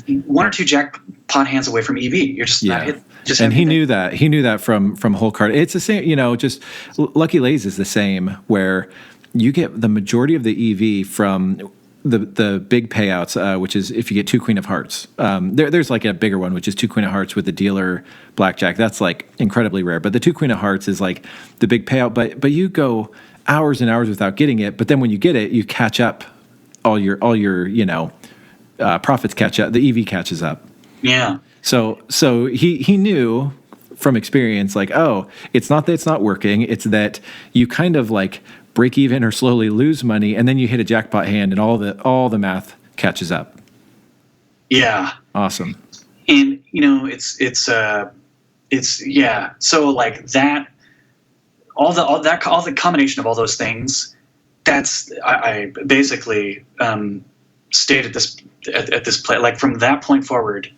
or two jackpot hands away from EV. You're just not hit." And he knew that. He knew that from whole card. It's the same. Just Lucky Lays is the same, where you get the majority of the EV from the big payouts, which is if you get 2 Queen of Hearts. There's like a bigger one, which is 2 Queen of Hearts with the dealer blackjack. That's like incredibly rare. But the 2 Queen of Hearts is like the big payout. But you go hours and hours without getting it, but then when you get it, you catch up. All your profits catch up. The EV catches up. Yeah. So he knew from experience, like, oh, it's not that it's not working. It's that you kind of like break even or slowly lose money, and then you hit a jackpot hand, and all the math catches up. Yeah. Awesome. And it's yeah. So like that, all the combination of all those things. That's I basically stayed at this place. Like from that point forward,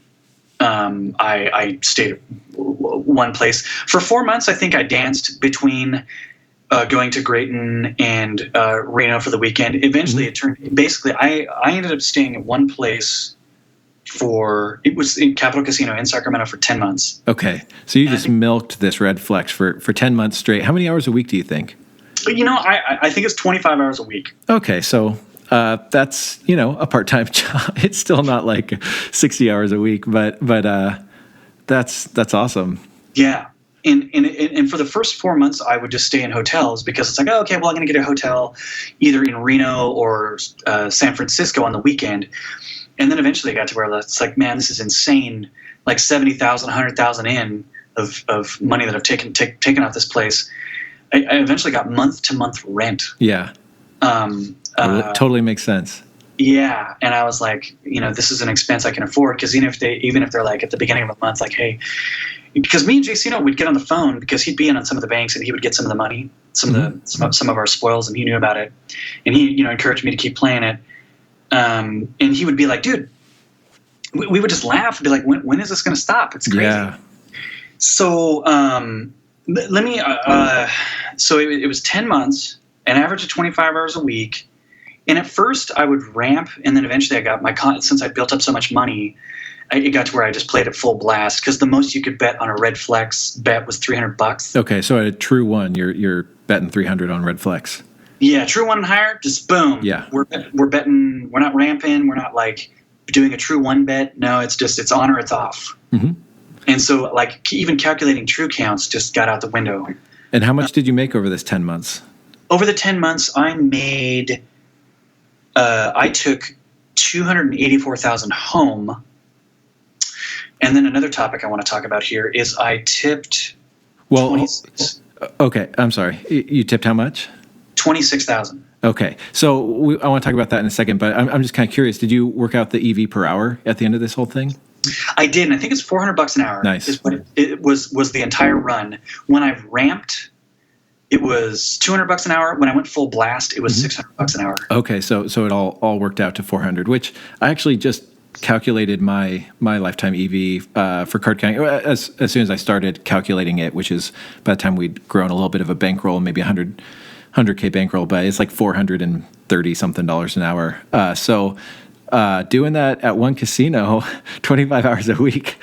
I stayed at one place for 4 months. I think I danced between going to Grayton and Reno for the weekend. Eventually, it turned. Basically, I ended up staying at one place it was in Capital Casino in Sacramento for 10 months. Okay, so you just milked this red flex for 10 months straight. How many hours a week do you think? I think it's 25 hours a week. Okay, so that's a part-time job. It's still not like 60 hours a week, but that's awesome. Yeah, and for the first 4 months, I would just stay in hotels because it's like, oh, okay, well, I'm going to get a hotel either in Reno or San Francisco on the weekend, and then eventually I got to where it's like, man, this is insane. Like 70,000, 100,000 in of money that I've taken off this place. I eventually got month-to-month rent. Yeah. It totally makes sense. Yeah, and I was like, this is an expense I can afford, because even if they're like at the beginning of a month, like, hey, because me and Jay Cino would get on the phone because he'd be in on some of the banks and he would get some of the money, some of our spoils, and he knew about it, and he encouraged me to keep playing it, and he would be like, dude, we would just laugh and be like, when is this going to stop? It's crazy. Yeah. So let me. So it was 10 months, an average of 25 hours a week. And at first I would ramp, and then eventually I got since I built up so much money, it got to where I just played at full blast, because the most you could bet on a red flex bet was $300. Okay, so at a true one, you're betting 300 on red flex. Yeah, true one and higher, just boom. Yeah, we're betting. We're not ramping. We're not like doing a true one bet. No, it's on or it's off. Mm-hmm. And so like even calculating true counts just got out the window. And how much did you make over this 10 months? Over the 10 months, I made. I took $284,000 home, And then another topic I want to talk about here is I tipped 26. Okay, I'm sorry. You tipped how much? 26,000. Okay, so I want to talk about that in a second, but I'm just kind of curious. Did you work out the EV per hour at the end of this whole thing? I did, and I think it's $400 an hour. Nice. Is what it was the entire run. When I ramped, it was $200 an hour. When I went full blast, it was $600 an hour. Okay, so it all worked out to 400, which I actually just calculated my lifetime EV for card counting as soon as I started calculating it, which is by the time we'd grown a little bit of a bankroll, maybe 100K bankroll, but it's like $430 something an hour. So doing that at one casino, 25 hours a week,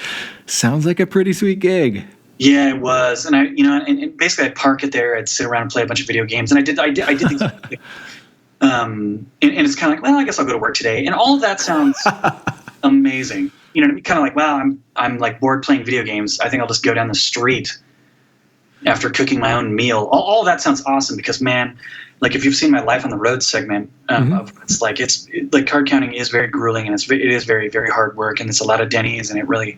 sounds like a pretty sweet gig. Yeah, it was, and and basically I'd park it there. I'd sit around and play a bunch of video games, and I did things. And it's kind of like, well, I guess I'll go to work today, and all of that sounds amazing. Kind of like, wow, I'm like bored playing video games. I think I'll just go down the street after cooking my own meal. All of that sounds awesome because, man, like if you've seen my Life on the Road segment, of it's like card counting is very grueling, and it is very, very hard work, and it's a lot of Denny's, and it really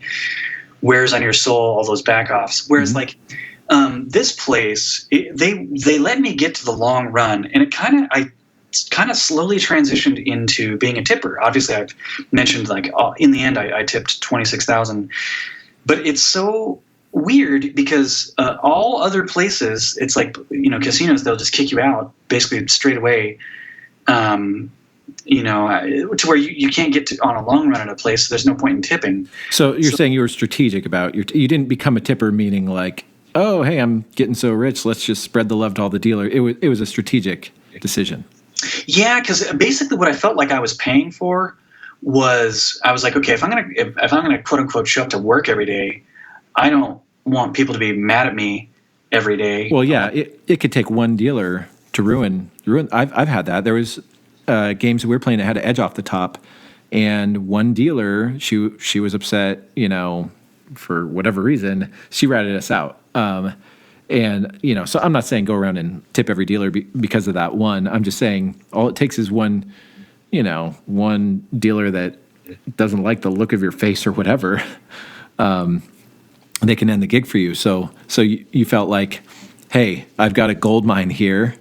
wears on your soul, all those back offs. Whereas like this place, they let me get to the long run, and I kind of slowly transitioned into being a tipper. Obviously, I've mentioned like in the end, I tipped 26,000, but it's so weird because all other places, it's like, casinos, they'll just kick you out basically straight away. To where you can't get on a long run at a place, so there's no point in tipping. So you're saying you were strategic about you didn't become a tipper, meaning like, oh, hey, I'm getting so rich, let's just spread the love to all the dealers. It was a strategic decision. Yeah, because basically what I felt like I was paying for was, I was like, okay, if I'm gonna quote unquote show up to work every day, I don't want people to be mad at me every day. Well, yeah, it could take one dealer to ruin. I've had that. There was games that we were playing that had an edge off the top, and one dealer, she was upset, for whatever reason, she ratted us out. And so I'm not saying go around and tip every dealer because of that one. I'm just saying all it takes is one dealer that doesn't like the look of your face or whatever. They can end the gig for you. So you felt like, hey, I've got a gold mine here.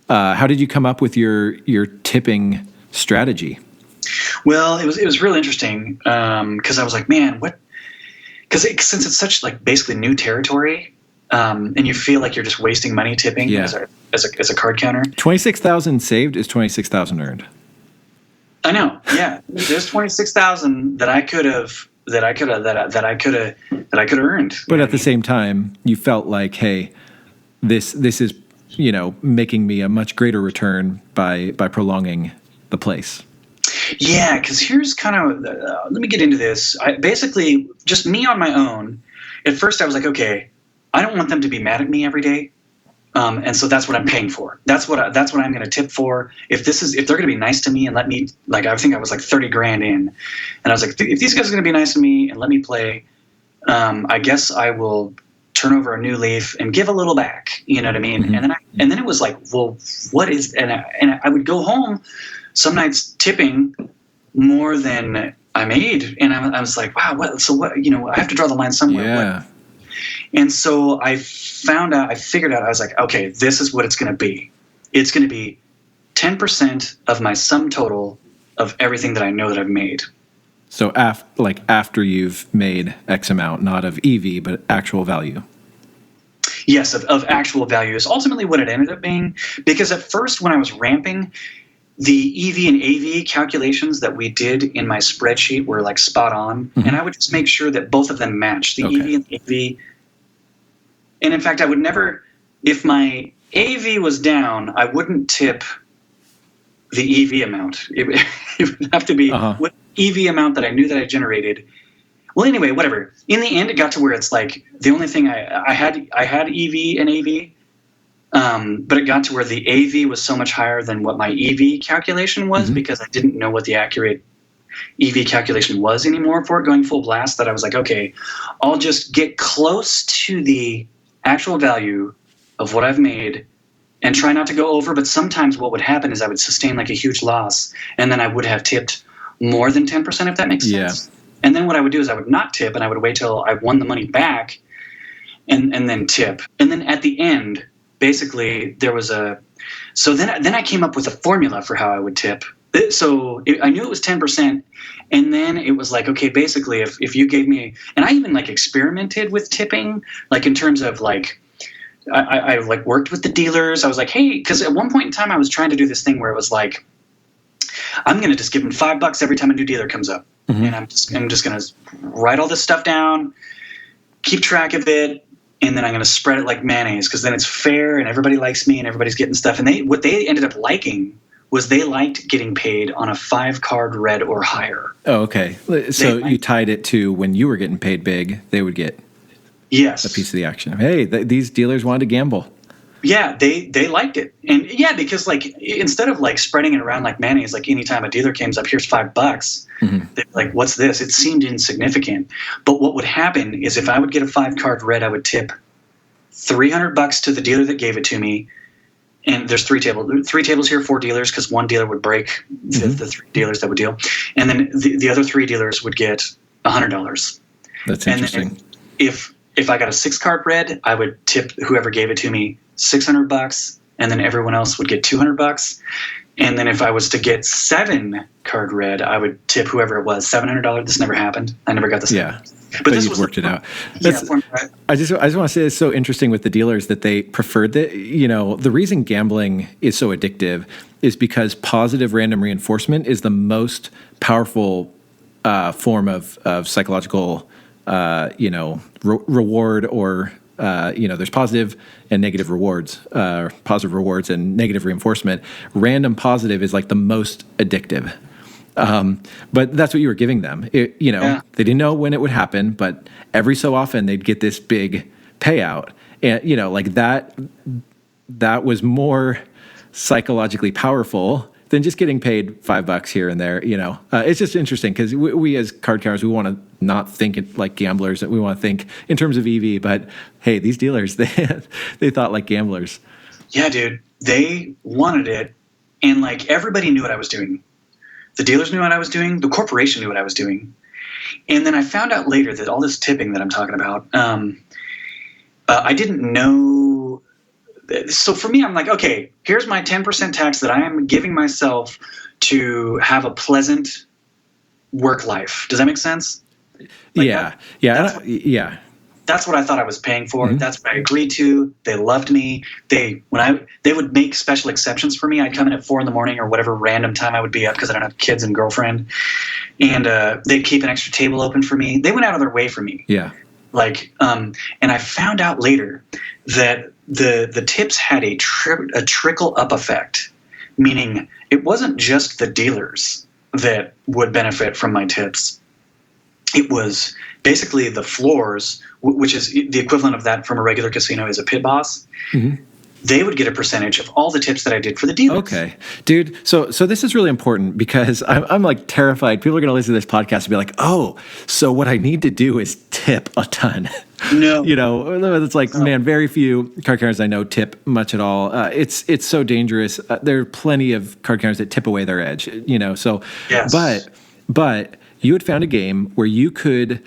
How did you come up with your tipping strategy? Well, it was really interesting because I was like, man, what? Because since it's such like basically new territory, and you feel like you're just wasting money tipping as a card counter. 26,000 saved is 26,000 earned. I know. Yeah, there's 26,000 that I could have earned. But at the same time, you felt like, hey, this is making me a much greater return by prolonging the place. Yeah, because here's kind of let me get into this. Basically, just me on my own. At first, I was like, okay, I don't want them to be mad at me every day, and so that's what I'm paying for. That's what I'm going to tip for. If they're going to be nice to me and let me, like, I think I was like 30 grand in, and I was like, if these guys are going to be nice to me and let me play, I guess I will turn over a new leaf and give a little back. You know what I mean? Mm-hmm. And then it was like, well, what is? And I would go home some nights tipping more than I made, and I was like, wow, what? So what? I have to draw the line somewhere. Yeah. What? And so I figured out, I was like, okay, this is what it's going to be. It's going to be 10% of my sum total of everything that I know that I've made. So after you've made X amount, not of EV, but actual value. Yes, of actual value is ultimately what it ended up being. Because at first when I was ramping, the EV and AV calculations that we did in my spreadsheet were like spot on. Mm-hmm. And I would just make sure that both of them matched, the EV and the AV. And in fact, I would never, if my AV was down, I wouldn't tip the EV amount. It would have to be what EV amount that I knew that I generated. Well, anyway, whatever. In the end, it got to where it's like the only thing I had EV and AV, but it got to where the AV was so much higher than what my EV calculation was because I didn't know what the accurate EV calculation was anymore for it going full blast, that I was like, okay, I'll just get close to the actual value of what I've made and try not to go over. But sometimes what would happen is I would sustain like a huge loss, and then I would have tipped more than 10%, if that makes sense. And then what I would do is I would not tip, and I would wait till I won the money back and then tip. And then at the end, basically there was so then I came up with a formula for how I would tip. So I knew it was 10%. And then it was like, okay, basically if you gave me, and I even like experimented with tipping, like in terms of like, I like worked with the dealers. I was like, hey, because at one point in time I was trying to do this thing where it was like, I'm going to just give them $5 every time a new dealer comes up. Mm-hmm. And I'm just going to write all this stuff down, keep track of it. And then I'm going to spread it like mayonnaise, because then it's fair and everybody likes me and everybody's getting stuff. And what they ended up liking was they liked getting paid on a 5-card red or higher. Oh, okay. So you tied it to when you were getting paid big, they would get a piece of the action. Hey, these dealers wanted to gamble. Yeah, they liked it. And yeah, because like instead of like spreading it around like mayonnaise, like anytime a dealer comes up, here's $5, mm-hmm. They're like, what's this? It seemed insignificant. But what would happen is if I would get a 5-card red, I would tip $300 to the dealer that gave it to me. And there's 3 tables here, 4 dealers, because 1 dealer would break the 3 dealers that would deal. And then the other 3 dealers would get $100. That's interesting. And if I got a 6-card red, I would tip whoever gave it to me $600, and then everyone else would get $200. And then if I was to get 7-card red, I would tip whoever it was $700. This never happened. I never got this. Yeah. But this worked it out. I just want to say it's so interesting with the dealers that they preferred that. You know, the reason gambling is so addictive is because positive random reinforcement is the most powerful form of psychological, reward or. There's positive and negative rewards, positive rewards and negative reinforcement. Random positive is like the most addictive. But that's what you were giving them. They didn't know when it would happen, but every so often they'd get this big payout. And, like that was more psychologically powerful than just getting paid $5 here and there. It's just interesting because we as card counters, we want to not think like gamblers. We want to think in terms of EV, but hey, these dealers, they thought like gamblers. Yeah, dude, they wanted it. And like everybody knew what I was doing. The dealers knew what I was doing. The corporation knew what I was doing. And then I found out later that all this tipping that I'm talking about, I didn't know. So for me, I'm like, okay, here's my 10% tax that I am giving myself to have a pleasant work life. Does that make sense? Like that's what I thought I was paying for. Mm-hmm. That's what I agreed to. They loved me. They would make special exceptions for me. I'd come in at 4 a.m. or whatever random time I would be up because I don't have kids and girlfriend. And they'd keep an extra table open for me. They went out of their way for me. Yeah. And I found out later that the tips had a trickle up effect, meaning it wasn't just the dealers that would benefit from my tips. It was basically the floors, which is the equivalent of that from a regular casino is a pit boss. Mm-hmm. They would get a percentage of all the tips that I did for the dealers. Okay, dude. So this is really important because I'm like terrified. People are going to listen to this podcast and be like, oh, so what I need to do is tip a ton. No. It's like, man, very few card counters I know tip much at all. It's so dangerous. There are plenty of card counters that tip away their edge, so, yes. But you had found a game where you could,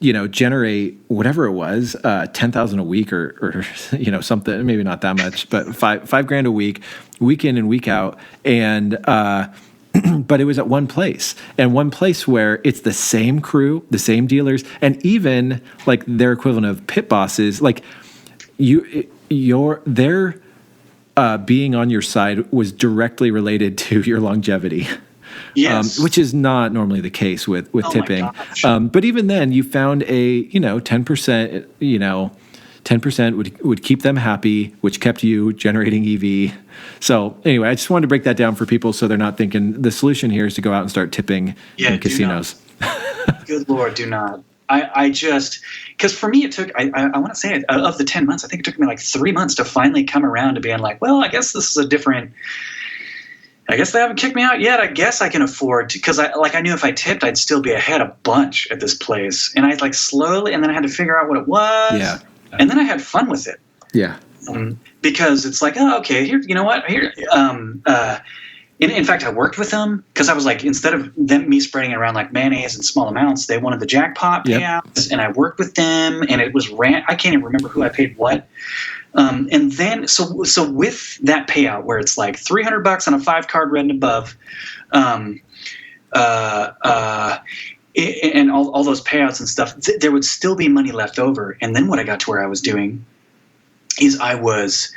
generate whatever it was, 10,000 a week or something, maybe not that much, but $5,000 a week in and week out. And, but it was at one place where it's the same crew, the same dealers, and even like their equivalent of pit bosses, like their being on your side was directly related to your longevity. Yes. Which is not normally the case with tipping. But even then, you found a 10%. 10% would keep them happy, which kept you generating EV. So anyway, I just wanted to break that down for people so they're not thinking the solution here is to go out and start tipping in casinos. Good Lord, do not. I just, because for me it took, I want to say of the 10 months, I think it took me like 3 months to finally come around to being like, well, I guess this is a different. I guess they haven't kicked me out yet. I guess I can afford to, because I knew if I tipped, I'd still be ahead a bunch at this place. And I like slowly, and then I had to figure out what it was. Yeah. And then I had fun with it. Yeah. Because it's like, oh, okay, here, you know what? Here, In fact, I worked with them because I was like, instead of me spreading it around like mayonnaise in small amounts, they wanted the jackpot payouts, and I worked with them, and it was I can't even remember who I paid what. And then, so with that payout where it's like $300 on a 5-card red and above, and all those payouts and stuff, there would still be money left over. And then what I got to where I was doing is I was,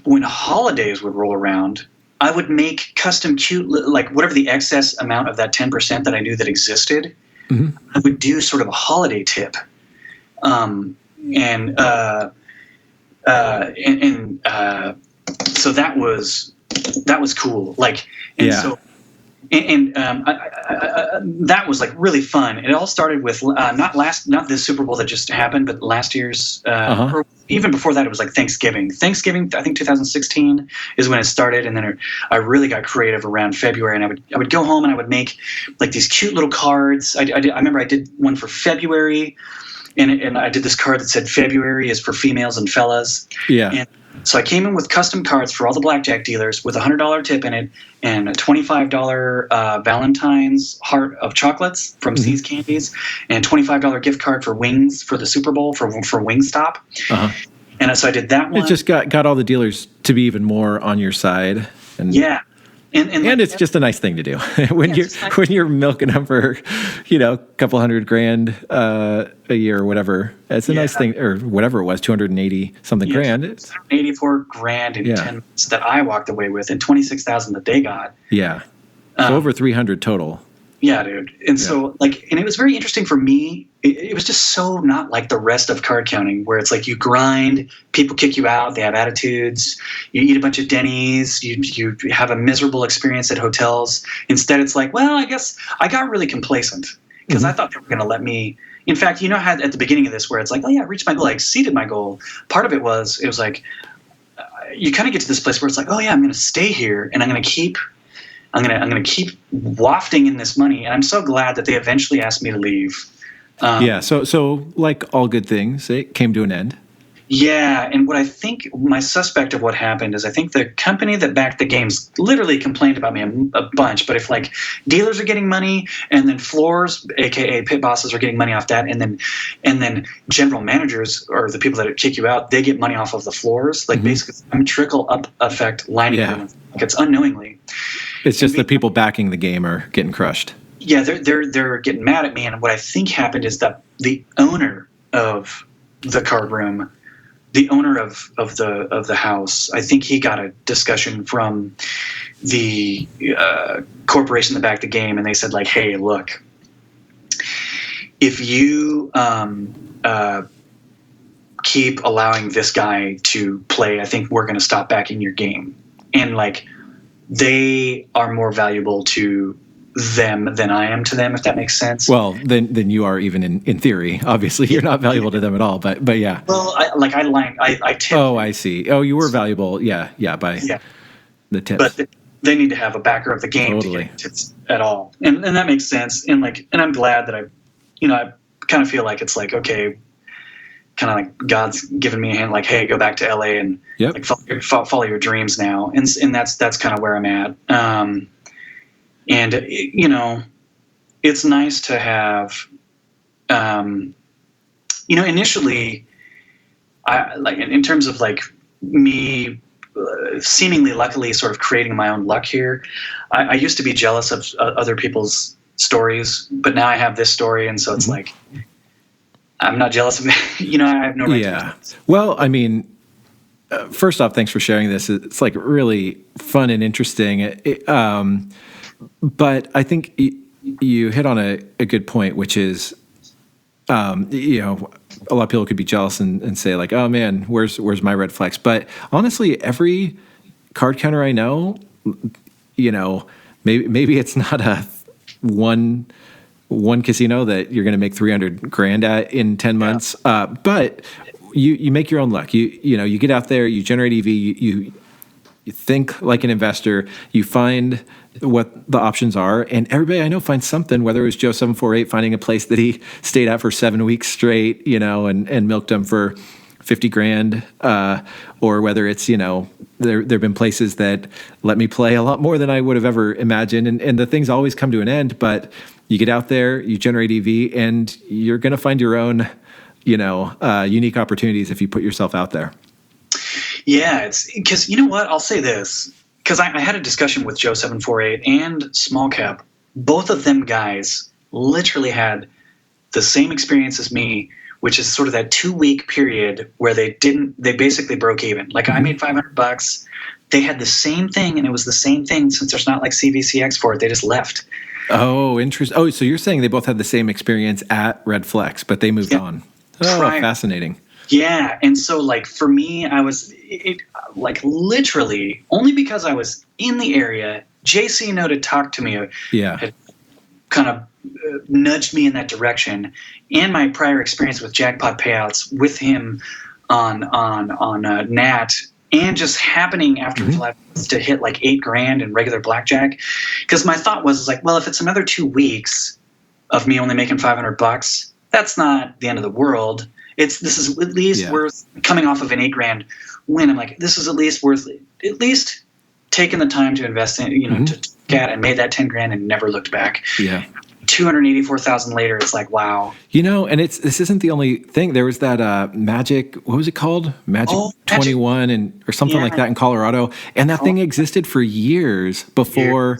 when holidays would roll around, I would make custom cute, like whatever the excess amount of that 10% that I knew that existed, I would do sort of a holiday tip. So that was cool. Like, that was like really fun. It all started with not this Super Bowl that just happened, but last year's, or even before that, it was like Thanksgiving. I think 2016 is when it started, and then I really got creative around February. And I would go home and I would make like these cute little cards. I remember I did one for February, and I did this card that said February is for females and fellas. Yeah. And so I came in with custom cards for all the blackjack dealers with a $100 tip in it and a $25 Valentine's heart of chocolates from See's Candies and a $25 gift card for wings for the Super Bowl for Wingstop. And so I did that one. It just got all the dealers to be even more on your side. And And it's just a nice thing to do when you're milking them for, a couple $100,000 a year or whatever. It's a nice thing, or whatever it was, 280 something grand. $84,000 in 10 months that I walked away with, and 26,000 that they got. Yeah, so over 300 total. Yeah, dude. And so and it was very interesting for me. It was just so not like the rest of card counting, where it's like you grind, people kick you out, they have attitudes, you eat a bunch of Denny's, you have a miserable experience at hotels. Instead, it's like, well, I guess I got really complacent because I thought they were going to let me. In fact, how at the beginning of this where it's like, oh yeah, I reached my goal, I exceeded my goal. Part of it was like, you kind of get to this place where it's like, oh yeah, I'm going to stay here and I'm going to keep wafting in this money, and I'm so glad that they eventually asked me to leave. So like all good things, it came to an end. Yeah, and what I think my suspect of what happened is I think the company that backed the games literally complained about me a bunch. But if like dealers are getting money, and then floors, aka pit bosses, are getting money off that, and then general managers or the people that kick you out, they get money off of the floors. Like basically, some trickle up effect lining. Like it's unknowingly. It's just the people backing the game are getting crushed. Yeah, they're getting mad at me, and what I think happened is that the owner of the card room, the owner of the house, I think he got a discussion from the corporation that backed the game, and they said like, hey, look, if you keep allowing this guy to play, I think we're going to stop backing your game, and like they are more valuable to them than I am to them, if that makes sense. Well, then you are, even in theory. Obviously, you're not valuable to them at all. But yeah. Well, I tip. Oh, I see. Oh, you were valuable. Yeah, by the tips. But they need to have a backer of the game to get tips at all, and that makes sense. And I'm glad that I kind of feel like it's like, okay, kind of like God's given me a hand, like, hey, go back to LA and like follow your dreams now, and that's kind of where I'm at. And it's nice to have, initially, I like in terms of like me seemingly luckily sort of creating my own luck here. I used to be jealous of other people's stories, but now I have this story, and so it's like I'm not jealous of it. I have no right to. Well, I mean, first off, thanks for sharing this. It's like really fun and interesting. But I think you hit on a good point, which is, a lot of people could be jealous and say like, oh man, where's my red flags? But honestly, every card counter I know, maybe it's not a one casino that you're going to make $300,000 at in 10 months. But you make your own luck. You get out there, you generate EV, you think like an investor, you find what the options are, and everybody I know finds something, whether it was Joe 748 finding a place that he stayed at for 7 weeks straight, and milked them for 50 grand, or whether it's, there've been places that let me play a lot more than I would have ever imagined. And the things always come to an end, but you get out there, you generate EV, and you're going to find your own, unique opportunities if you put yourself out there. Yeah, it's because you know what? I'll say this, because I had a discussion with Joe 748 and Small Cap. Both of them guys literally had the same experience as me, which is sort of that 2-week period where they basically broke even. Like I made $500. They had the same thing, and it was the same thing. Since there's not like CVCX for it, they just left. Oh, interesting. Oh, so you're saying they both had the same experience at Red Flex, but they moved on. Oh, fascinating. Yeah. And so like for me, I was like literally only because I was in the area, JC Note had talked to me, had kind of nudged me in that direction, and my prior experience with jackpot payouts with him on Nat, and just happening after July to hit like $8,000 in regular blackjack. Because my thought was like, well, if it's another 2 weeks of me only making $500, that's not the end of the world. This is at least worth coming off of an $8,000 win. I'm like, this is at least worth at least taking the time to invest in, to get and made that $10,000 and never looked back. Yeah. 284,000 later, it's like, wow. And this isn't the only thing. There was that Magic, what was it called? Magic 21 or something like that in Colorado. And that thing existed for years before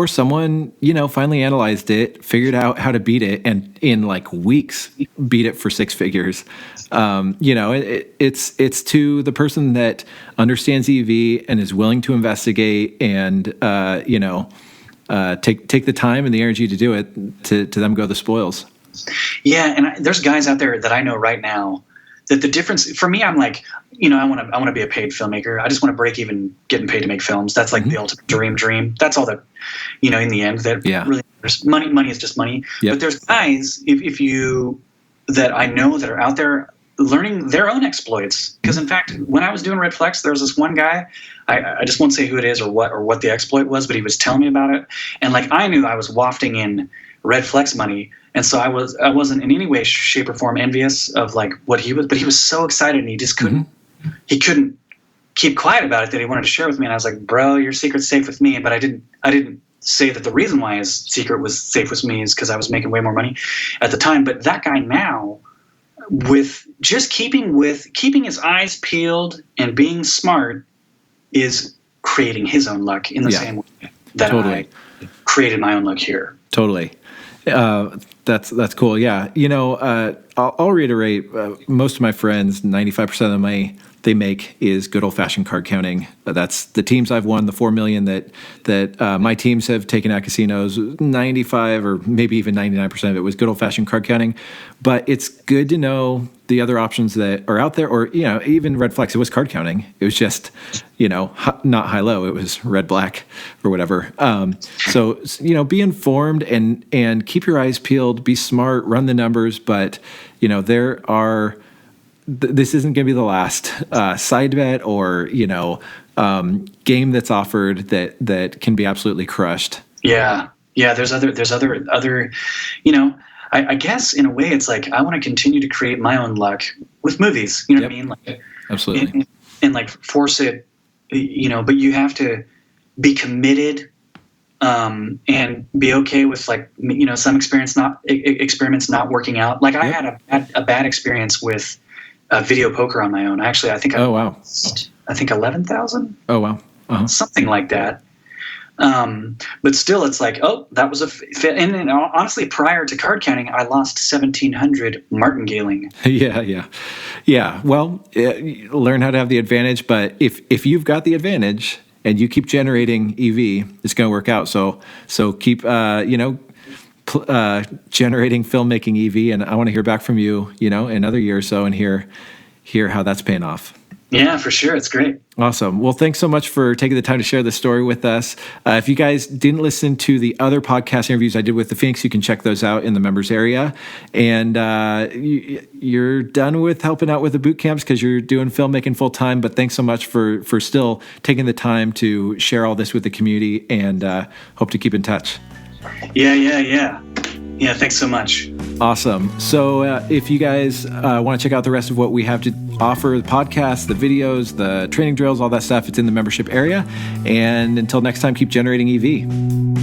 someone, finally analyzed it, figured out how to beat it, and in like weeks beat it for 6 figures. It's to the person that understands EV and is willing to investigate and, take the time and the energy to do it, to them go the spoils. Yeah, and there's guys out there that I know right now that the difference for me, I'm like, I want to be a paid filmmaker. I just want to break even getting paid to make films. That's like the ultimate dream. That's all that, in the end that really matters. Money is just money. Yep. But there's guys that I know that are out there learning their own exploits. Because in fact, when I was doing Red Flex, there was this one guy, I just won't say who it is or what the exploit was, but he was telling me about it. And like, I knew I was wafting in Red Flex money. And so I wasn't in any way, shape or form envious of like what he was, but he was so excited and he just couldn't keep quiet about it that he wanted to share with me. And I was like, bro, your secret's safe with me. But I didn't say that the reason why his secret was safe with me is because I was making way more money at the time. But that guy now, with just keeping his eyes peeled and being smart, is creating his own luck in the same way that I created my own luck here. Totally. That's cool. Yeah. I'll reiterate, most of my friends, 95% of the money they make is good old fashioned card counting. That's the teams I've won, the 4 million that my teams have taken at casinos. 95 or maybe even 99% of it was good old fashioned card counting. But it's good to know the other options that are out there, or even Red Flex. It was card counting. It was just not high low. It was red black or whatever. So be informed and keep your eyes peeled. Be smart. Run the numbers. But there are. This isn't going to be the last side bet or game that's offered that can be absolutely crushed. Yeah. There's other. I guess in a way it's like I want to continue to create my own luck with movies. You know what I mean? Like, absolutely. And like force it. But you have to be committed. And be okay with like some experiments not working out. Like I had a bad experience with video poker on my own. Actually, I think I think 11,000. Oh wow, something like that. But still, it's like, that was a fit. And honestly, prior to card counting, I lost 1,700 martingaling. Yeah. Well, learn how to have the advantage. But if you've got the advantage and you keep generating EV, it's going to work out. So keep generating filmmaking EV, and I want to hear back from you, another year or so, and hear how that's paying off. Yeah, for sure. It's great. Awesome. Well, thanks so much for taking the time to share this story with us. If you guys didn't listen to the other podcast interviews I did with the Phoenix, you can check those out in the members area. And you're done with helping out with the boot camps because you're doing filmmaking full time. But thanks so much for still taking the time to share all this with the community, and hope to keep in touch. Yeah. Thanks so much. Awesome. So if you guys want to check out the rest of what we have to offer, the podcast, the videos, the training drills, all that stuff, it's in the membership area. And until next time, keep generating EV.